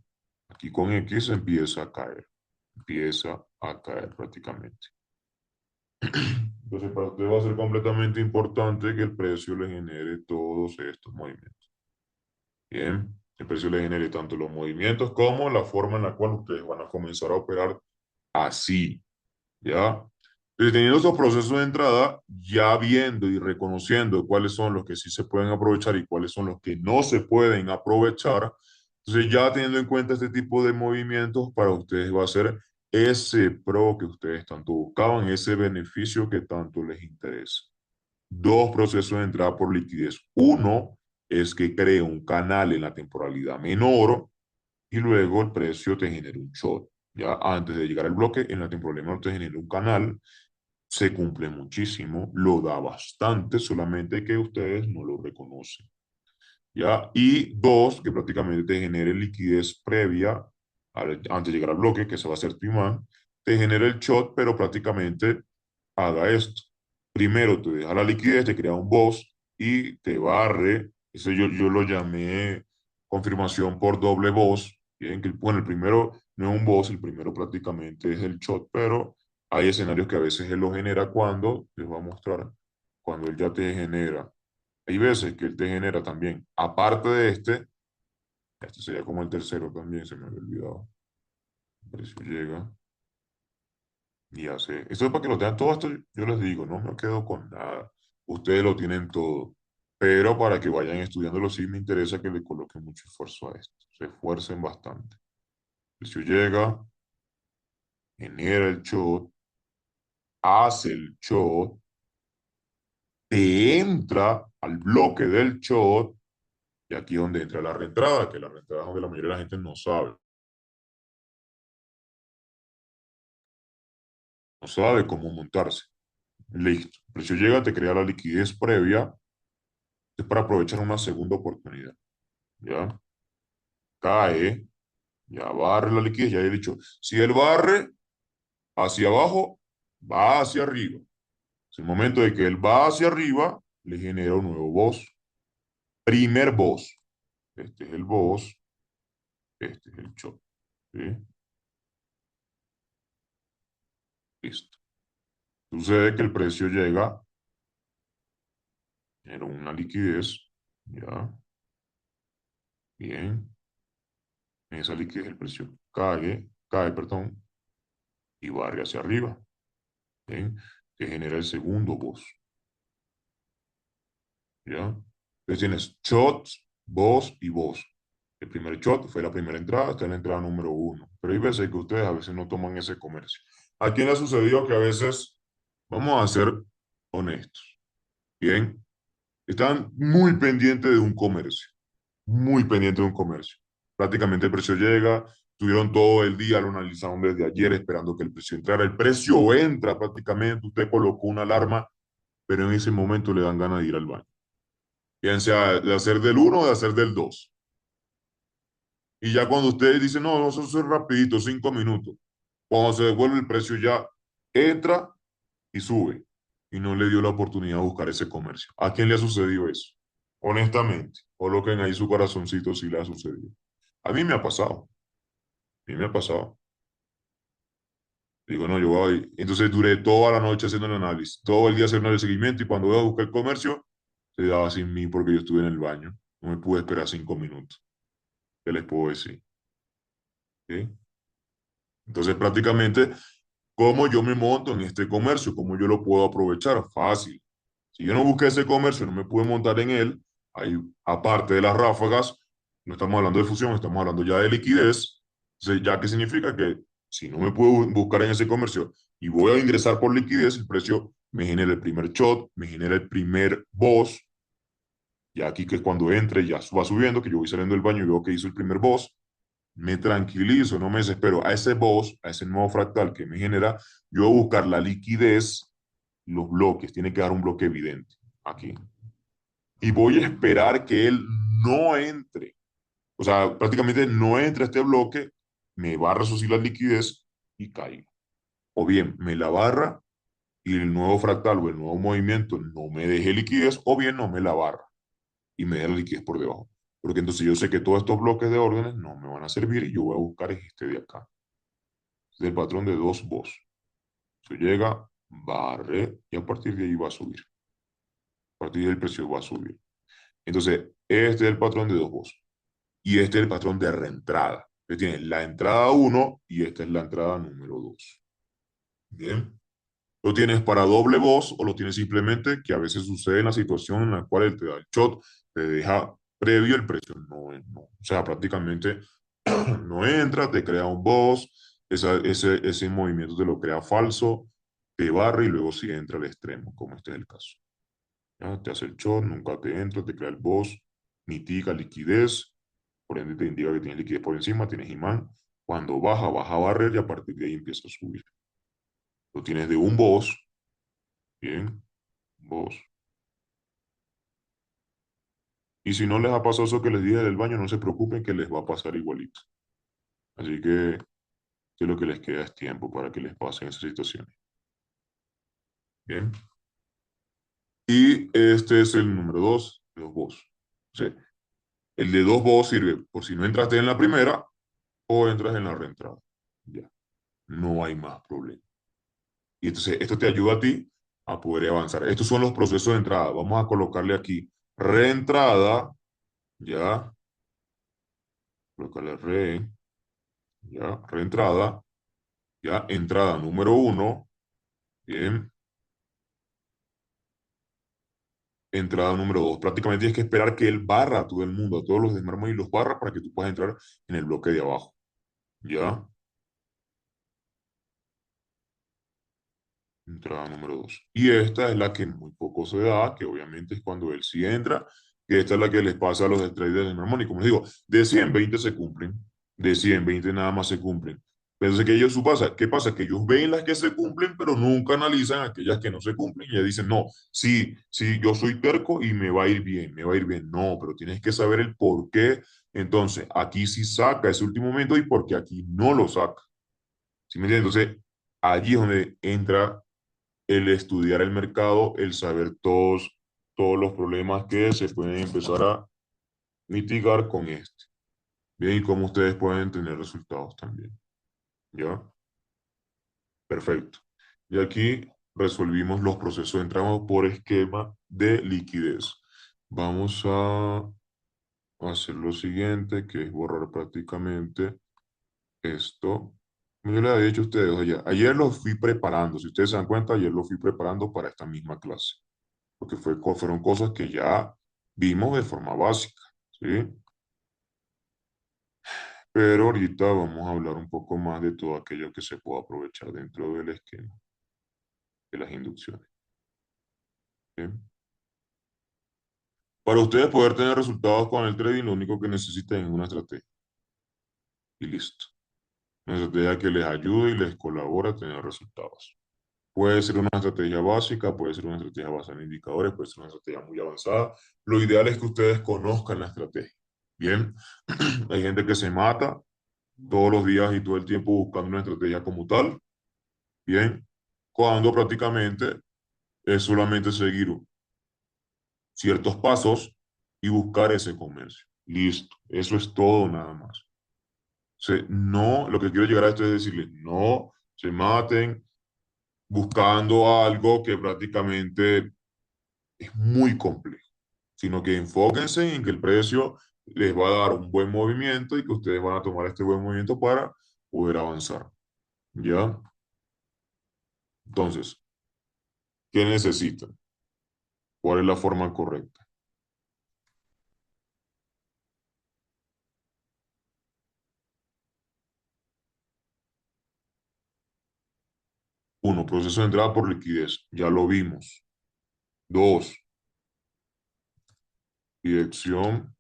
aquí con X empieza a caer. Empieza a caer prácticamente. Entonces, para usted va a ser completamente importante que el precio le genere todos estos movimientos. Bien, el precio le genere tanto los movimientos como la forma en la cual ustedes van a comenzar a operar así. ¿Ya? Entonces, teniendo esos procesos de entrada, ya viendo y reconociendo cuáles son los que sí se pueden aprovechar y cuáles son los que no se pueden aprovechar, entonces ya teniendo en cuenta este tipo de movimientos, para ustedes va a ser ese pro que ustedes tanto buscaban, ese beneficio que tanto les interesa. Dos procesos de entrada por liquidez. Uno es que crea un canal en la temporalidad menor y luego el precio te genera un short. Ya antes de llegar al bloque, en la temporalidad menor te genera un canal, se cumple muchísimo, lo da bastante, solamente que ustedes no lo reconocen. ¿Ya? Y dos, que prácticamente te genere liquidez previa antes de llegar al bloque, que se va a hacer tu imán, te genera el shot, pero prácticamente haga esto. Primero te deja la liquidez, te crea un boss y te barre. Eso yo lo llamé confirmación por doble boss. Bien, que, bueno, el primero no es un boss, el primero prácticamente es el shot, pero hay escenarios que a veces él lo genera cuando, les voy a mostrar, cuando él ya te genera. Hay veces que él te genera también, aparte de este sería como el tercero también, se me había olvidado. El precio llega y hace. Esto es para que lo tengan todo esto, yo les digo, no me quedo con nada. Ustedes lo tienen todo. Pero para que vayan estudiándolo, sí me interesa que le coloquen mucho esfuerzo a esto. Se esfuercen bastante. El precio llega, genera el shot, hace el shot, te entra al bloque del shot, y aquí es donde entra la reentrada, que la reentrada es donde la mayoría de la gente no sabe. No sabe cómo montarse. Listo. El precio llega, te crea la liquidez previa, es para aprovechar una segunda oportunidad. ¿Ya? Cae, ya barre la liquidez, ya he dicho, si él barre hacia abajo, va hacia arriba. Es el momento de que él va hacia arriba, le genera un nuevo boss. Primer boss. Este es el boss, este es el chop. ¿Sí? Listo. Sucede que el precio llega, genera una liquidez, ya, bien, esa liquidez el precio cae, perdón, y barre hacia arriba, bien, que genera el segundo boss, ¿ya? Entonces tienes shots, boss y boss. El primer shot fue la primera entrada, esta es la entrada número uno. Pero hay veces que ustedes a veces no toman ese comercio. ¿A quién le ha sucedido que a veces, vamos a ser honestos, bien, están muy pendientes de un comercio, muy pendientes de un comercio? Prácticamente el precio llega, tuvieron todo el día, lo analizaron desde ayer esperando que el precio entrara. El precio entra prácticamente, usted colocó una alarma, pero en ese momento le dan ganas de ir al baño. Bien sea de hacer del uno o de hacer del 2. Y ya cuando ustedes dicen, no, eso es rapidito, 5 minutos. Cuando se devuelve el precio ya entra y sube. Y no le dio la oportunidad de buscar ese comercio. ¿A quién le ha sucedido eso? Honestamente, coloquen ahí su corazoncito si le ha sucedido. A mí me ha pasado. A mí me ha pasado. Digo, no, yo voy. Entonces duré toda la noche haciendo el análisis, todo el día haciendo el seguimiento y cuando voy a buscar el comercio, se daba sin mí porque yo estuve en el baño. No me pude esperar 5 minutos. ¿Qué les puedo decir? ¿Sí? Entonces, prácticamente, ¿cómo yo me monto en este comercio? ¿Cómo yo lo puedo aprovechar? Fácil. Si yo no busqué ese comercio, no me pude montar en él, ahí, aparte de las ráfagas, no estamos hablando de fusión, estamos hablando ya de liquidez. Entonces, ¿ya qué significa? Que si no me puedo buscar en ese comercio y voy a ingresar por liquidez, el precio me genera el primer shot, me genera el primer boss, ya aquí que cuando entre ya va subiendo, que yo voy saliendo del baño y veo que hizo el primer boss, me tranquilizo, no me desespero. A ese boss, a ese nuevo fractal que me genera, yo voy a buscar la liquidez, los bloques, tiene que dar un bloque evidente aquí. Y voy a esperar que él no entre. O sea, prácticamente no entre a este bloque, me barra su la liquidez y caiga. O bien me la barra y el nuevo fractal o el nuevo movimiento no me deje liquidez, o bien no me la barra y me dé la liquidez por debajo. Porque entonces yo sé que todos estos bloques de órdenes no me van a servir y yo voy a buscar este de acá. Este es el patrón de dos boss. Se llega, barre y a partir de ahí va a subir. A partir del precio va a subir. Entonces, este es el patrón de dos boss. Y este es el patrón de reentrada. Usted tiene la entrada uno y esta es la entrada número 2. Bien. Lo tienes para doble voz o lo tienes simplemente que a veces sucede en la situación en la cual él te da el shot, te deja previo el precio. No, no. O sea, prácticamente no entra, te crea un boss, ese movimiento te lo crea falso, te barra y luego sí entra al extremo, como este es el caso. ¿Ya? Te hace el shot, nunca te entra, te crea el boss, mitiga liquidez, por ende te indica que tienes liquidez por encima, tienes imán. Cuando baja, baja a barrer y a partir de ahí empieza a subir. Lo tienes de un boss, bien, boss. Y si no les ha pasado eso que les dije del baño, no se preocupen que les va a pasar igualito. Así que lo que les queda es tiempo para que les pasen esas situaciones. Bien. Y este es el número 2 de los boss. O sea, el de dos boss sirve por si no entraste en la primera o entras en la reentrada. Ya, no hay más problema. Y entonces esto te ayuda a ti a poder avanzar. Estos son los procesos de entrada. Vamos a colocarle aquí reentrada, ya, colocarle ya, reentrada, ya, entrada número uno, bien, entrada número dos. Prácticamente tienes que esperar que él barra a todo el mundo, a todos los de mármol y los barra para que tú puedas entrar en el bloque de abajo, ya. Entrada número dos. Y esta es la que muy poco se da, que obviamente es cuando él sí entra, que esta es la que les pasa a los traders de Mermón. Y como les digo, de 120 se cumplen, de 120 nada más se cumplen. Pero que ellos, su pasa, ¿qué pasa? Que ellos ven las que se cumplen, pero nunca analizan aquellas que no se cumplen. Y ya dicen, no, sí, sí, yo soy terco y me va a ir bien, me va a ir bien. No, pero tienes que saber el por qué. Entonces, aquí sí saca ese último momento y porque aquí no lo saca. ¿Sí me entiendes? Entonces, allí es donde entra el estudiar el mercado, el saber todos los problemas que se pueden empezar a mitigar con este. Bien, y cómo ustedes pueden tener resultados también. ¿Ya? Perfecto. Y aquí resolvimos los procesos de entrada por esquema de liquidez. Vamos a hacer lo siguiente, que es borrar prácticamente esto. Como yo les había dicho a ustedes, ayer lo fui preparando. Si ustedes se dan cuenta, ayer lo fui preparando para esta misma clase. Porque fueron cosas que ya vimos de forma básica, ¿sí? Pero ahorita vamos a hablar un poco más de todo aquello que se puede aprovechar dentro del esquema de las inducciones, ¿sí? Para ustedes poder tener resultados con el trading, lo único que necesitan es una estrategia y listo. Una estrategia que les ayude y les colabore a tener resultados. Puede ser una estrategia básica, puede ser una estrategia basada en indicadores, puede ser una estrategia muy avanzada. Lo ideal es que ustedes conozcan la estrategia. Bien, hay gente que se mata todos los días y todo el tiempo buscando una estrategia como tal, bien, cuando prácticamente es solamente seguir ciertos pasos y buscar ese comercio. Listo, eso es todo nada más. No, lo que quiero llegar a esto es decirles, no se maten buscando algo que prácticamente es muy complejo, sino que enfóquense en que el precio les va a dar un buen movimiento y que ustedes van a tomar este buen movimiento para poder avanzar. ¿Ya? Entonces, ¿qué necesitan? ¿Cuál es la forma correcta? Uno, proceso de entrada por liquidez. Ya lo vimos. Dos, dirección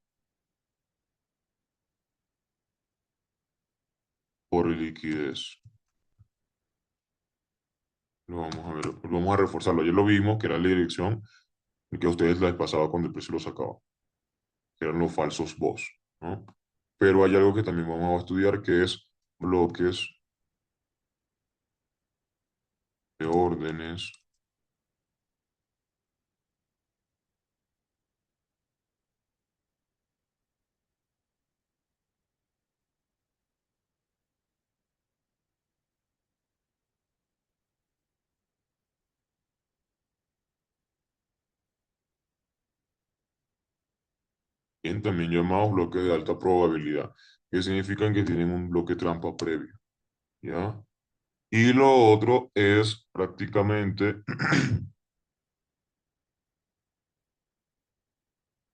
por liquidez. Lo vamos a ver, lo vamos a reforzarlo. Ya lo vimos, que era la dirección que a ustedes les pasaba cuando el precio lo sacaba, que eran los falsos boss, ¿no? Pero hay algo que también vamos a estudiar que es bloques de órdenes. Bien, también llamados bloques de alta probabilidad, que significan que tienen un bloque trampa previo, ¿ya? Y lo otro es prácticamente,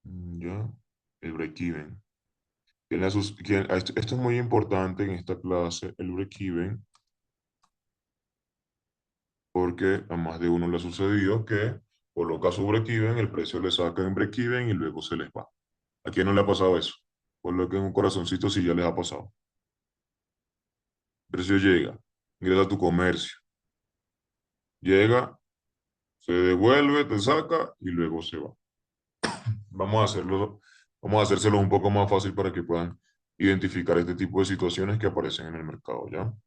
¿ya? El break-even. Esto es muy importante en esta clase, el break-even, porque a más de uno le ha sucedido que coloca su break-even, el precio le saca en break-even y luego se les va. ¿A quién no le ha pasado eso? Coloquen un corazoncito si ya les ha pasado. El precio llega, ingresa a tu comercio, llega, se devuelve, te saca y luego se va. Vamos a hacerlo, vamos a hacérselo un poco más fácil para que puedan identificar este tipo de situaciones que aparecen en el mercado, ¿ya? Vamos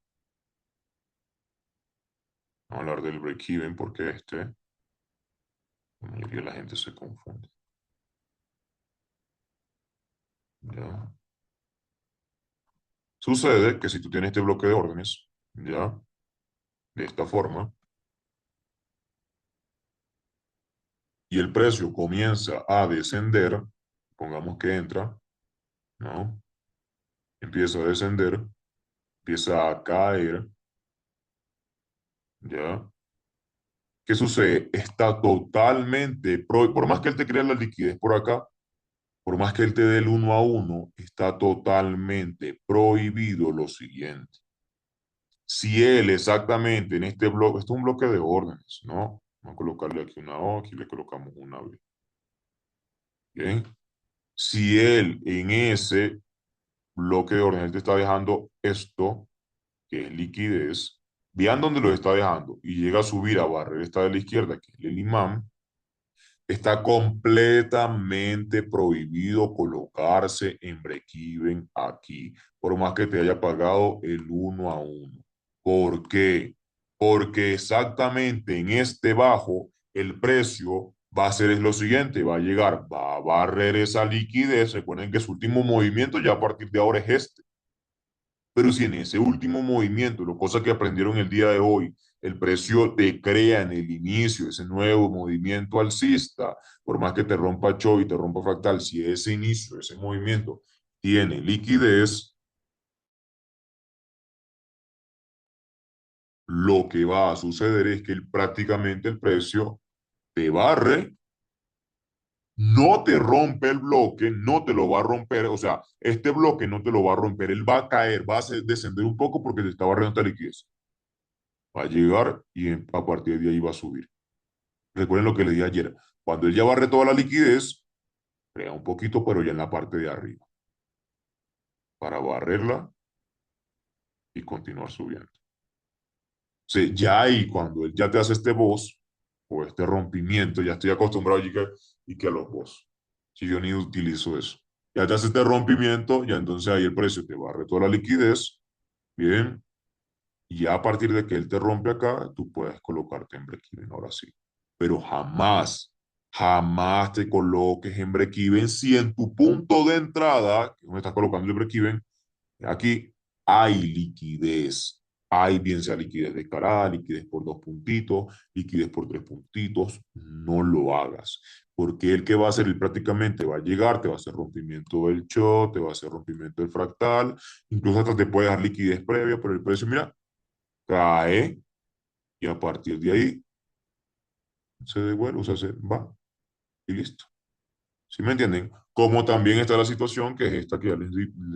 a hablar del break-even porque la mayoría de la gente se confunde, ¿ya? Sucede que si tú tienes este bloque de órdenes, ¿ya? De esta forma, y el precio comienza a descender, pongamos que entra, ¿no? Empieza a descender, empieza a caer, ¿ya? ¿Qué sucede? Está totalmente, por más que él te crea la liquidez por acá, por más que él te dé el uno a uno, está totalmente prohibido lo siguiente. Si él exactamente en este bloque, esto es un bloque de órdenes, ¿no? Vamos a colocarle aquí una O, aquí le colocamos una B. Bien. Si él en ese bloque de órdenes te está dejando esto, que es liquidez, vean dónde lo está dejando y llega a subir a barrer esta de la izquierda, que es el imán, está completamente prohibido colocarse en break-even aquí, por más que te haya pagado el uno a uno. ¿Por qué? Porque exactamente en este bajo el precio va a ser es lo siguiente, va a llegar, va a barrer esa liquidez. Recuerden que su último movimiento ya a partir de ahora es este. Pero si en ese último movimiento, lo cosa que aprendieron el día de hoy, el precio te crea en el inicio ese nuevo movimiento alcista, por más que te rompa Choi y te rompa fractal, si ese inicio, ese movimiento tiene liquidez, lo que va a suceder es que prácticamente el precio te barre, no te rompe el bloque, no te lo va a romper, o sea, este bloque no te lo va a romper, él va a caer, va a descender un poco porque te está barriendo esta liquidez. Va a llegar y a partir de ahí va a subir. Recuerden lo que les dije ayer. Cuando él ya barre toda la liquidez, crea un poquito, pero ya en la parte de arriba, para barrerla y continuar subiendo. Sí, ya ahí, cuando él ya te hace este boss o este rompimiento, ya estoy acostumbrado y que a los boss. Si yo ni utilizo eso. Ya te hace este rompimiento, ya entonces ahí el precio te barre toda la liquidez. Bien. Y ya a partir de que él te rompe acá, tú puedes colocarte en break-even, ahora sí. Pero jamás, jamás te coloques en break-even si en tu punto de entrada, que no estás colocando el break-even, aquí hay liquidez. Hay bien sea liquidez descarada, liquidez por 2 puntitos, liquidez por 3 puntitos, no lo hagas. Porque el que va a hacer, él prácticamente va a llegar, te va a hacer rompimiento del short, te va a hacer rompimiento del fractal, incluso hasta te puede dar liquidez previa, pero el precio, mira, cae y a partir de ahí se devuelve, o sea, se va y listo. ¿Sí me entienden? Como también está la situación, que es esta que ya les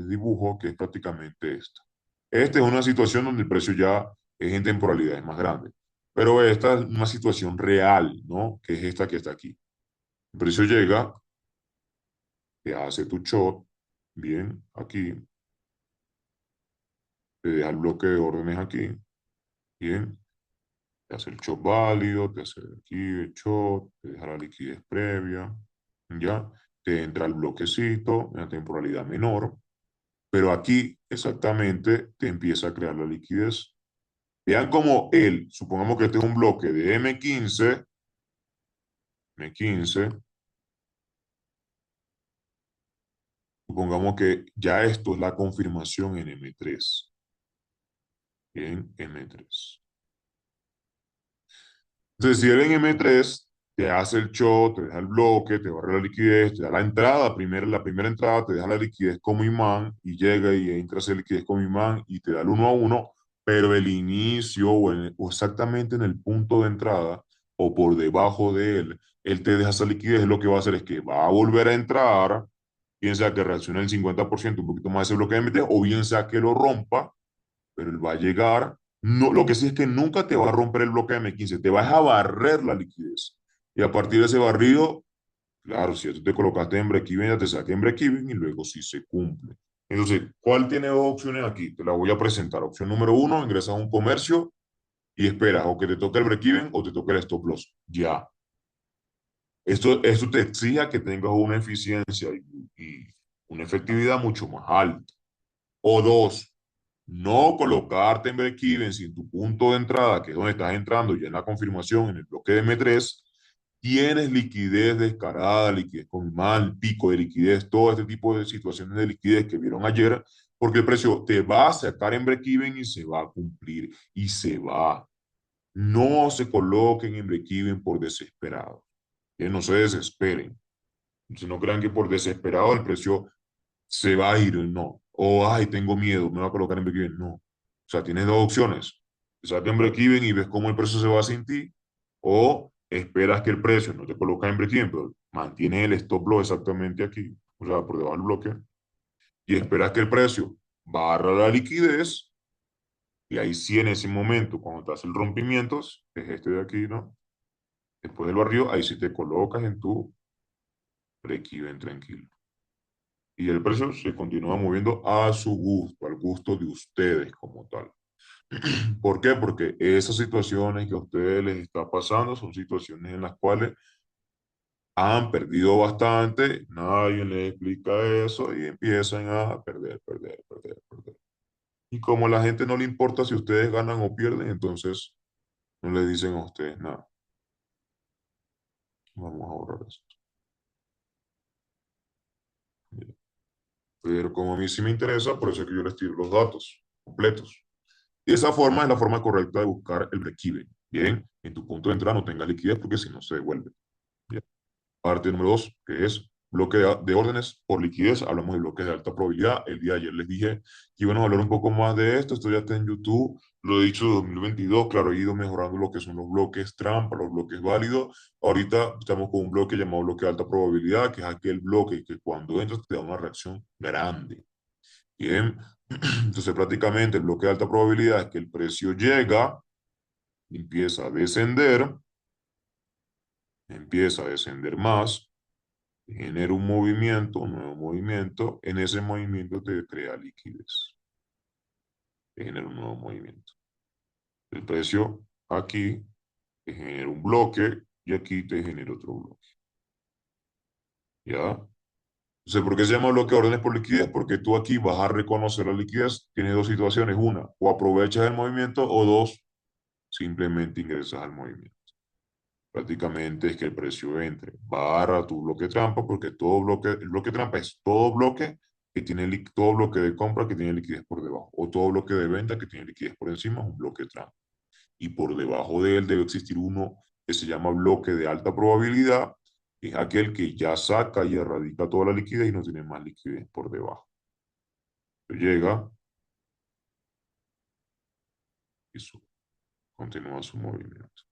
dibujo, que es prácticamente esta. Esta es una situación donde el precio ya es en temporalidades más grandes. Pero esta es una situación real, ¿no? Que es esta que está aquí. El precio llega, te hace tu short, bien, aquí, te deja el bloque de órdenes aquí, bien, te hace el short válido, te hace aquí el short, te deja la liquidez previa, ya, te entra el bloquecito en la temporalidad menor. Pero aquí exactamente te empieza a crear la liquidez. Vean cómo él, supongamos que este es un bloque de M15, supongamos que ya esto es la confirmación en M3, en M3. Entonces, si él en M3 te hace el short, te deja el bloque, te barre la liquidez, te da la entrada, la primera entrada, te deja la liquidez como imán y llega y entra esa liquidez como imán y te da el 1 a 1, pero el inicio o exactamente en el punto de entrada o por debajo de él te deja esa liquidez, lo que va a hacer es que va a volver a entrar, bien sea que reaccione el 50%, un poquito más ese bloque de MT, o bien sea que lo rompa, pero él va a llegar. No, lo que sí es que nunca te va a romper el bloque de M15, te vas a barrer la liquidez. Y a partir de ese barrido, claro, si tú te colocaste en break-even, ya te saqué en break-even y luego sí se cumple. Entonces, ¿cuál tiene dos opciones aquí? Te la voy a presentar. Opción número uno, ingresas a un comercio y esperas o que te toque el break-even o te toque el stop loss. Ya. Esto te exige que tengas una eficiencia y una efectividad mucho más alta. O dos, no colocarte en break-even sin tu punto de entrada, que es donde estás entrando ya en la confirmación en el bloque de M3, tienes liquidez descarada, liquidez con mal, pico de liquidez, todo este tipo de situaciones de liquidez que vieron ayer, porque el precio te va a sacar en break-even y se va a cumplir y se va. No se coloquen en break-even por desesperado, que no se desesperen. Si no crean que por desesperado el precio se va a ir, no. O, ay, tengo miedo, me va a colocar en break-even, no. O sea, tienes dos opciones. Te sacas en break-even y ves cómo el precio se va sin ti, o esperas que el precio no te coloca en break-even, pero mantiene el stop loss exactamente aquí, o sea, por debajo del bloque, y esperas que el precio barra la liquidez, y ahí sí en ese momento, cuando te hace el rompimiento, que es este de aquí, ¿no? Después del barrio, ahí sí te colocas en tu break-even tranquilo. Y el precio se continúa moviendo a su gusto, al gusto de ustedes como tal. ¿Por qué? Porque esas situaciones que a ustedes les está pasando son situaciones en las cuales han perdido bastante, nadie les explica eso y empiezan a perder, perder, perder, perder. Y como a la gente no le importa si ustedes ganan o pierden, entonces no le dicen a ustedes nada. Vamos a ahorrar esto. Pero como a mí sí me interesa, por eso es que yo les tiro los datos completos. Y esa forma es la forma correcta de buscar el break-even. Bien, en tu punto de entrada no tengas liquidez porque si no se devuelve. Bien. Parte número dos, que es bloque de órdenes por liquidez. Hablamos de bloques de alta probabilidad. El día de ayer les dije que íbamos a hablar un poco más de esto. Esto ya está en YouTube. Lo he dicho de 2022. Claro, he ido mejorando lo que son los bloques trampa, los bloques válidos. Ahorita estamos con un bloque llamado bloque de alta probabilidad, que es aquel bloque que cuando entras te da una reacción grande. Bien, entonces prácticamente el bloque de alta probabilidad es que el precio llega, empieza a descender más, genera un nuevo movimiento, en ese movimiento te crea liquidez, te genera un nuevo movimiento. El precio aquí te genera un bloque y aquí te genera otro bloque, ¿ya? Entonces, ¿por qué se llama bloque de órdenes por liquidez? Porque tú aquí vas a reconocer la liquidez. Tienes dos situaciones, una, o aprovechas el movimiento o dos, simplemente ingresas al movimiento. Prácticamente es que el precio entre barra tu bloque trampa, porque todo bloque, el bloque trampa es todo bloque que tiene todo bloque de compra que tiene liquidez por debajo, o todo bloque de venta que tiene liquidez por encima es un bloque trampa. Y por debajo de él debe existir uno que se llama bloque de alta probabilidad, que es aquel que ya saca y erradica toda la liquidez y no tiene más liquidez por debajo. Llega y continúa su movimiento.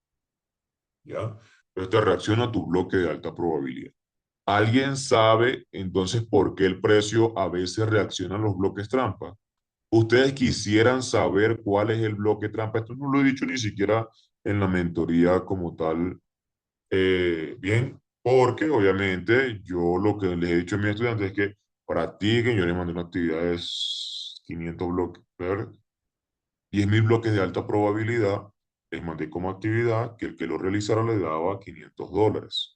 ¿Ya? Esto reacciona a tu bloque de alta probabilidad. ¿Alguien sabe entonces por qué el precio a veces reacciona a los bloques trampa? Ustedes quisieran saber cuál es el bloque trampa. Esto no lo he dicho ni siquiera en la mentoría como tal. Bien, porque obviamente yo lo que les he dicho a mis estudiantes es que practiquen. Yo les mandé una actividad de 500 bloques, ¿ver? 10.000 bloques de alta probabilidad. Les mandé como actividad que el que lo realizara le daba $500.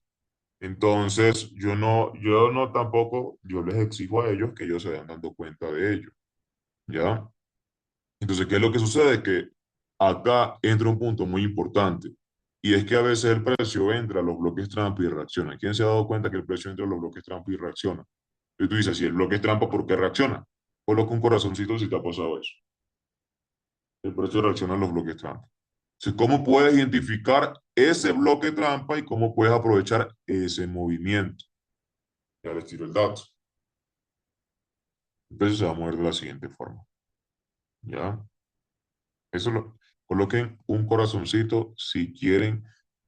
Entonces, yo no tampoco, yo les exijo a ellos que ellos se vayan dando cuenta de ello, ¿ya? Entonces, ¿qué es lo que sucede? Que acá entra un punto muy importante, y es que a veces el precio entra a los bloques trampa y reacciona. ¿Quién se ha dado cuenta que el precio entra a los bloques trampa y reacciona? Y tú dices, si el bloque es trampa, ¿por qué reacciona? Coloca un corazoncito si te ha pasado eso. El precio reacciona a los bloques trampa. Entonces, ¿cómo puedes identificar ese bloque trampa y cómo puedes aprovechar ese movimiento? Ya les tiro el dato. El precio se va a mover de la siguiente forma, ¿ya? Eso coloquen un corazoncito si quieren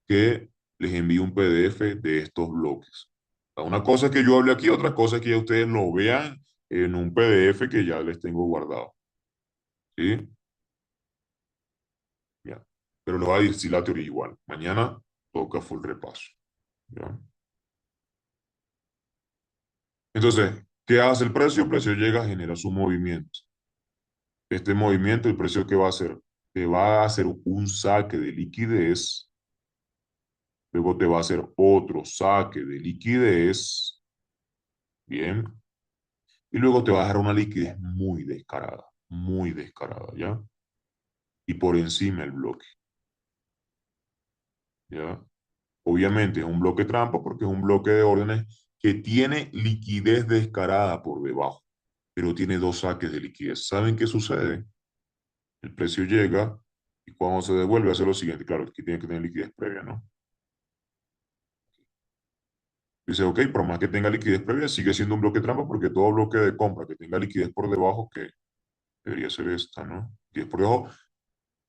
que les envíe un PDF de estos bloques. Una cosa es que yo hable aquí, otra cosa es que ya ustedes lo vean en un PDF que ya les tengo guardado. ¿Sí? Ya. Pero lo voy a decir la teoría igual. Mañana toca full repaso. ¿Ya? Entonces, ¿qué hace el precio? El precio llega, genera su movimiento. Este movimiento, el precio que va a hacer, te va a hacer un saque de liquidez, luego te va a hacer otro saque de liquidez, bien, y luego te va a dejar una liquidez muy descarada, ¿ya? Y por encima el bloque, ¿ya? Obviamente es un bloque trampa porque es un bloque de órdenes que tiene liquidez descarada por debajo, pero tiene dos saques de liquidez. ¿Saben qué sucede? El precio llega y cuando se devuelve hace lo siguiente, claro, aquí tiene que tener liquidez previa, ¿no? Dice, ok, por más que tenga liquidez previa, sigue siendo un bloque trampa porque todo bloque de compra que tenga liquidez por debajo, que debería ser esta, ¿no? Liquidez por debajo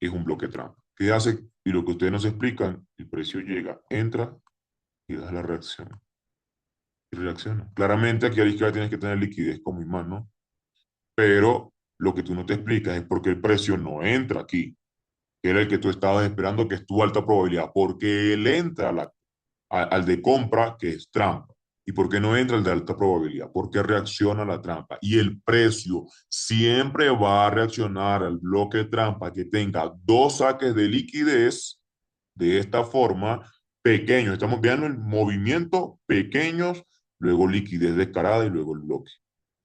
es un bloque trampa. ¿Qué hace? Y lo que ustedes nos explican, el precio llega, entra y da la reacción. Y reacciona. Claramente aquí a la izquierda tienes que tener liquidez como imán, ¿no? Pero lo que tú no te explicas es por qué el precio no entra aquí, que era el que tú estabas esperando, que es tu alta probabilidad, porque él entra al de compra, que es trampa. ¿Y por qué no entra el de alta probabilidad? Porque reacciona a la trampa. Y el precio siempre va a reaccionar al bloque trampa que tenga dos saques de liquidez de esta forma, pequeños. Estamos viendo el movimiento pequeños, luego liquidez descarada y luego el bloque.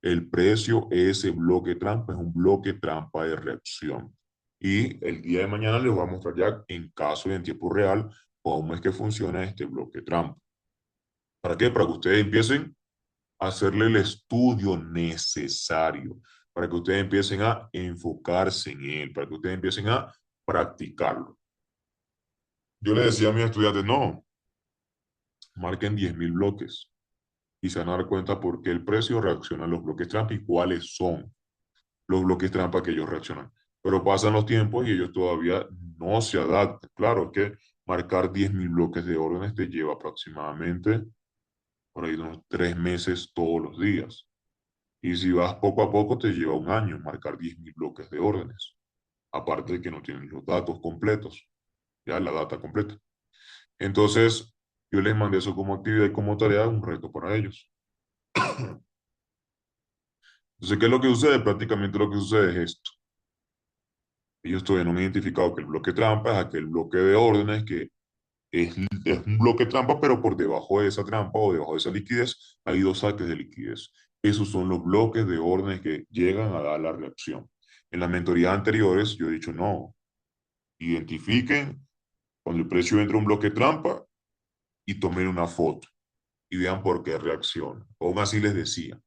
El precio, ese bloque trampa, es un bloque trampa de reacción. Y el día de mañana les voy a mostrar ya en caso y en tiempo real cómo es que funciona este bloque trampa. ¿Para qué? Para que ustedes empiecen a hacerle el estudio necesario, para que ustedes empiecen a enfocarse en él, para que ustedes empiecen a practicarlo. Yo le decía a mis estudiantes, no, marquen 10.000 bloques y se van a dar cuenta por qué el precio reacciona a los bloques trampa y cuáles son los bloques trampa que ellos reaccionan. Pero pasan los tiempos y ellos todavía no se adaptan. Claro, es que marcar 10.000 bloques de órdenes te lleva aproximadamente por ahí unos 3 meses todos los días. Y si vas poco a poco, te lleva un año marcar 10.000 bloques de órdenes. Aparte de que no tienen los datos completos, ya la data completa. Entonces, yo les mandé eso como actividad y como tarea, un reto para ellos. Entonces, ¿qué es lo que sucede? Prácticamente lo que sucede es esto. Ellos todavía no han identificado que el bloque trampa es aquel bloque de órdenes que es un bloque trampa, pero por debajo de esa trampa o debajo de esa liquidez hay dos saques de liquidez. Esos son los bloques de órdenes que llegan a dar la reacción. En las mentorías anteriores yo he dicho, no, identifiquen cuando el precio entra a un bloque trampa y tomen una foto y vean por qué reacciona. Aún así les decía,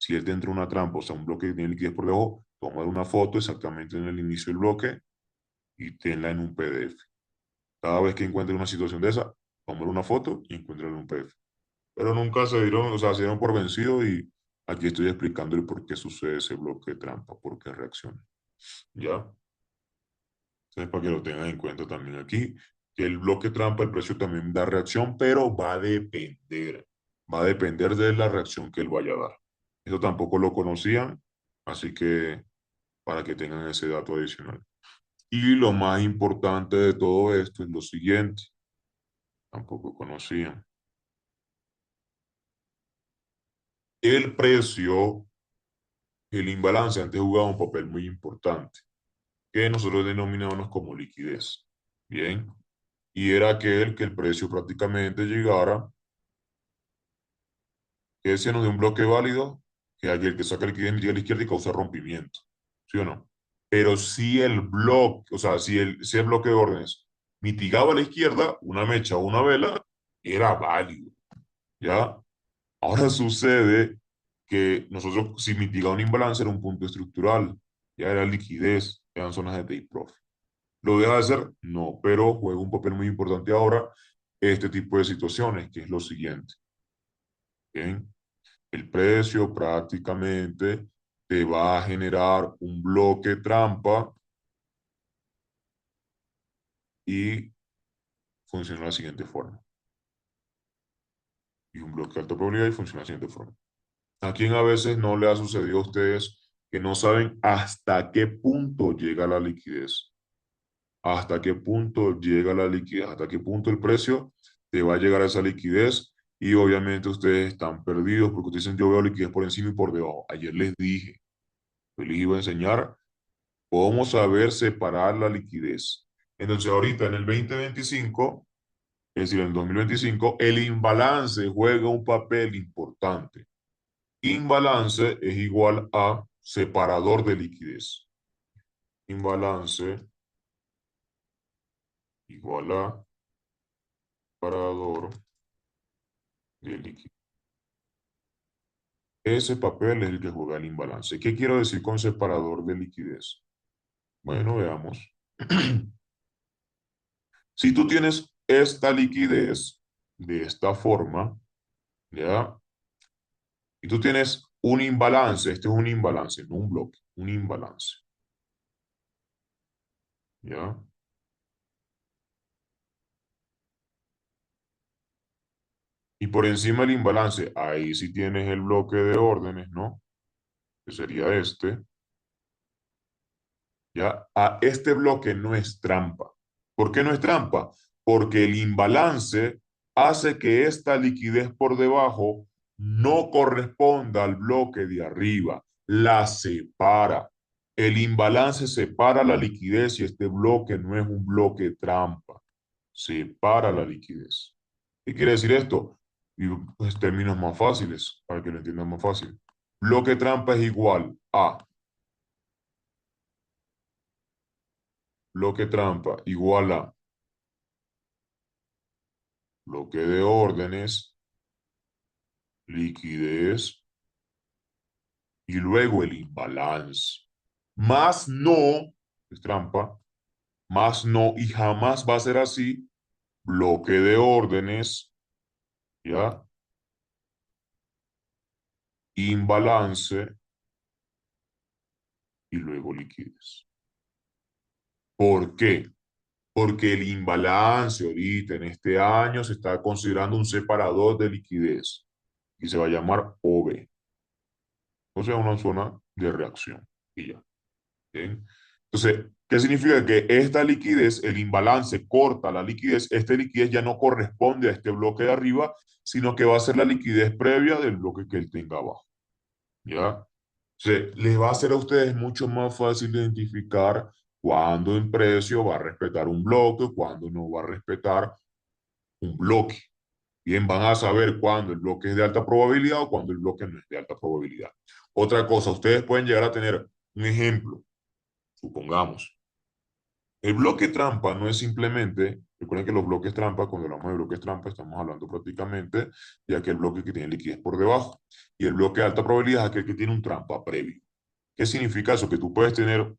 Si él te entra una trampa, o sea, un bloque que tiene liquidez por debajo, toma una foto exactamente en el inicio del bloque y tenla en un PDF. Cada vez que encuentre una situación de esa, toma una foto y encuentra en un PDF. Pero nunca se dieron, o sea, se dieron por vencido y aquí estoy explicando el por qué sucede ese bloque de trampa, por qué reacciona. ¿Ya? Entonces, para que lo tengan en cuenta también aquí, que el bloque trampa, el precio también da reacción, pero va a depender de la reacción que él vaya a dar. Eso tampoco lo conocían, así que para que tengan ese dato adicional. Y lo más importante de todo esto es lo siguiente, tampoco conocían. El precio, el imbalance antes jugaba un papel muy importante, que nosotros denominábamos como liquidez. Bien, y era aquel que el precio prácticamente llegara, que decíamos de un bloque válido, que aquel que saca liquidez mitiga a la izquierda y causa rompimiento. ¿Sí o no? Pero si el bloque, o sea, si el bloque de órdenes mitigaba a la izquierda, una mecha o una vela, era válido. ¿Ya? Ahora sucede que nosotros, si mitigaba un imbalance, era un punto estructural, ya era liquidez, eran zonas de take profit. ¿Lo deja de hacer? No, pero juega un papel muy importante ahora este tipo de situaciones, que es lo siguiente. ¿Bien? El precio prácticamente te va a generar un bloque trampa y funciona de la siguiente forma. Y un bloque de alta probabilidad y funciona de la siguiente forma. ¿A quién a veces no le ha sucedido a ustedes que no saben hasta qué punto llega la liquidez? ¿Hasta qué punto llega la liquidez? ¿Hasta qué punto el precio te va a llegar a esa liquidez? Y obviamente ustedes están perdidos porque ustedes dicen yo veo liquidez por encima y por debajo. Ayer les dije, yo les iba a enseñar cómo saber separar la liquidez. Entonces ahorita en el 2025, es decir, en el 2025, el imbalance juega un papel importante. Imbalance es igual a separador de liquidez. Imbalance igual a separador de liquidez. Ese papel es el que juega el imbalance. ¿Qué quiero decir con separador de liquidez? Bueno, veamos. Si tú tienes esta liquidez de esta forma, ¿ya? Y tú tienes un imbalance, este es un imbalance, no un bloque, un imbalance, ¿ya? Y por encima del imbalance, ahí sí tienes el bloque de órdenes, ¿no? Que sería este, ¿ya? Este bloque no es trampa. ¿Por qué no es trampa? Porque el imbalance hace que esta liquidez por debajo no corresponda al bloque de arriba, la separa. El imbalance separa la liquidez y este bloque no es un bloque trampa, separa la liquidez. ¿Qué quiere decir esto? Y pues términos más fáciles, para que lo entiendan más fácil. Bloque trampa es igual a bloque trampa igual a bloque de órdenes, liquidez y luego el imbalance. Más no, es trampa, más no y jamás va a ser así, bloque de órdenes, ¿ya? Imbalance y luego liquidez. ¿Por qué? Porque el imbalance ahorita en este año se está considerando un separador de liquidez y se va a llamar OB, o sea, una zona de reacción y ya. ¿Bien? Entonces, ¿qué significa? Que esta liquidez, el imbalance corta la liquidez, esta liquidez ya no corresponde a este bloque de arriba, sino que va a ser la liquidez previa del bloque que él tenga abajo. ¿Ya? Les va a ser a ustedes mucho más fácil identificar cuándo el precio va a respetar un bloque, cuándo no va a respetar un bloque. Bien, van a saber cuándo el bloque es de alta probabilidad o cuándo el bloque no es de alta probabilidad. Otra cosa, ustedes pueden llegar a tener un ejemplo, supongamos. El bloque trampa no es simplemente, recuerden que los bloques trampa, cuando hablamos de bloques trampa, estamos hablando prácticamente de aquel bloque que tiene liquidez por debajo. Y el bloque de alta probabilidad es aquel que tiene un trampa previo. ¿Qué significa eso? Que tú puedes tener,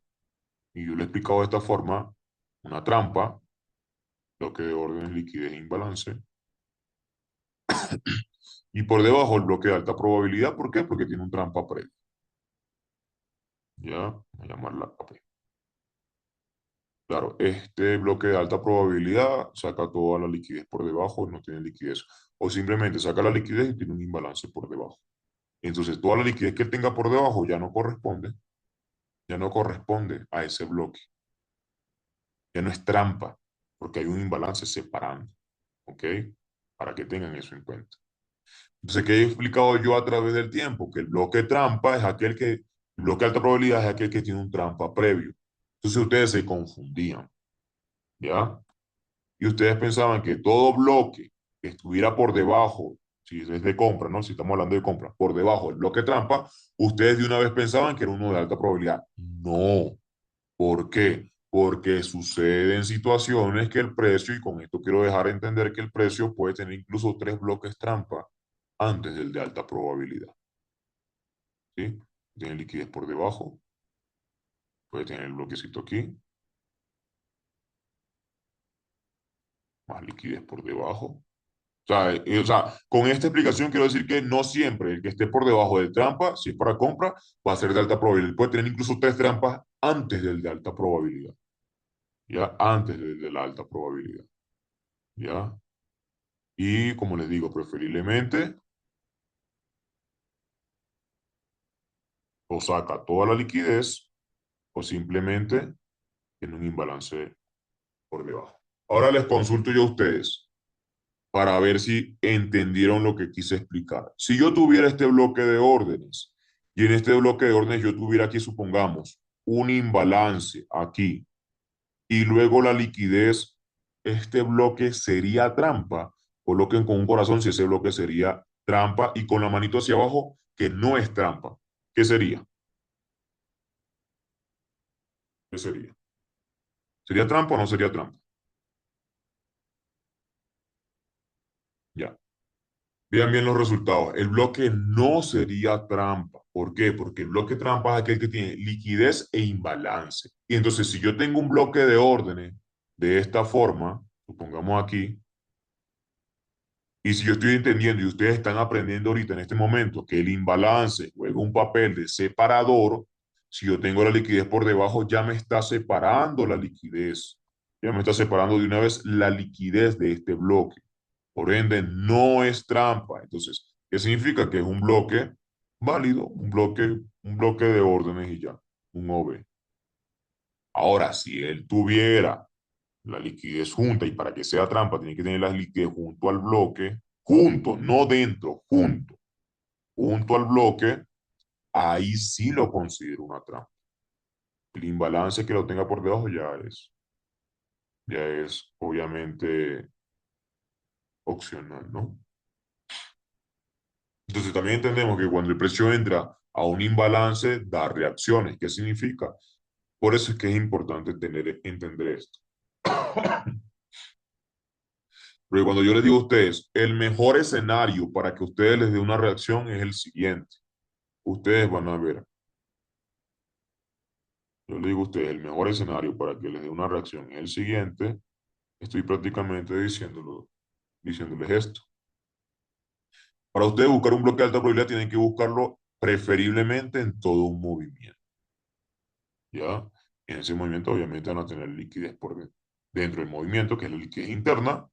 y yo lo he explicado de esta forma, una trampa, bloque de órdenes, liquidez e imbalance, y por debajo el bloque de alta probabilidad. ¿Por qué? Porque tiene un trampa previo. Ya, voy a llamarla AP. Claro, este bloque de alta probabilidad saca toda la liquidez por debajo, no tiene liquidez. O simplemente saca la liquidez y tiene un imbalance por debajo. Entonces, toda la liquidez que él tenga por debajo ya no corresponde a ese bloque. Ya no es trampa, porque hay un imbalance separando. ¿Ok? Para que tengan eso en cuenta. Entonces, ¿qué he explicado yo a través del tiempo? Que el bloque trampa es el bloque de alta probabilidad es aquel que tiene un trampa previo. Entonces, ustedes se confundían, ¿ya? Y ustedes pensaban que todo bloque que estuviera por debajo, si es de compra, ¿no? Si estamos hablando de compra, por debajo del bloque trampa, ustedes de una vez pensaban que era uno de alta probabilidad. No. ¿Por qué? Porque suceden situaciones que el precio, y con esto quiero dejar entender que el precio puede tener incluso tres bloques trampa antes del de alta probabilidad. ¿Sí? Tiene liquidez por debajo, puede tener el bloquecito aquí, más liquidez por debajo. O sea, con esta explicación quiero decir que no siempre el que esté por debajo del trampa, si es para compra, va a ser de alta probabilidad. Puede tener incluso tres trampas antes del de alta probabilidad. ¿Ya? Antes del de la alta probabilidad. ¿Ya? Y como les digo, preferiblemente o saca toda la liquidez o simplemente tiene un imbalance por debajo. Ahora les consulto yo a ustedes para ver si entendieron lo que quise explicar. Si yo tuviera este bloque de órdenes y en este bloque de órdenes yo tuviera aquí, supongamos, un imbalance aquí y luego la liquidez, este bloque sería trampa. Coloquen con un corazón si ese bloque sería trampa y con la manito hacia abajo que no es trampa. ¿Qué sería? ¿Qué sería? ¿Sería trampa o no sería trampa? Ya. Vean bien los resultados. El bloque no sería trampa. ¿Por qué? Porque el bloque trampa es aquel que tiene liquidez e imbalance. Y entonces, si yo tengo un bloque de órdenes de esta forma, supongamos aquí, y si yo estoy entendiendo y ustedes están aprendiendo ahorita en este momento que el imbalance juega un papel de separador, si yo tengo la liquidez por debajo, ya me está separando la liquidez. Ya me está separando de una vez la liquidez de este bloque. Por ende, no es trampa. Entonces, ¿qué significa? Que es un bloque válido, un bloque de órdenes y ya, un OB. Ahora, si él tuviera la liquidez junta y para que sea trampa tiene que tener la liquidez junto al bloque, junto, no dentro, junto al bloque, ahí sí lo considero una trampa. El imbalance que lo tenga por debajo ya es obviamente opcional, ¿no? Entonces también entendemos que cuando el precio entra a un imbalance, da reacciones. ¿Qué significa? Por eso es que es importante entender esto. Porque cuando yo les digo a ustedes, el mejor escenario para que ustedes les dé una reacción es el siguiente. Ustedes van a ver, yo les digo a ustedes, el mejor escenario para que les dé una reacción es el siguiente. Estoy prácticamente diciéndoles esto. Para ustedes buscar un bloque de alta probabilidad tienen que buscarlo preferiblemente en todo un movimiento. ¿Ya? En ese movimiento obviamente van a tener liquidez dentro del movimiento, que es la liquidez interna,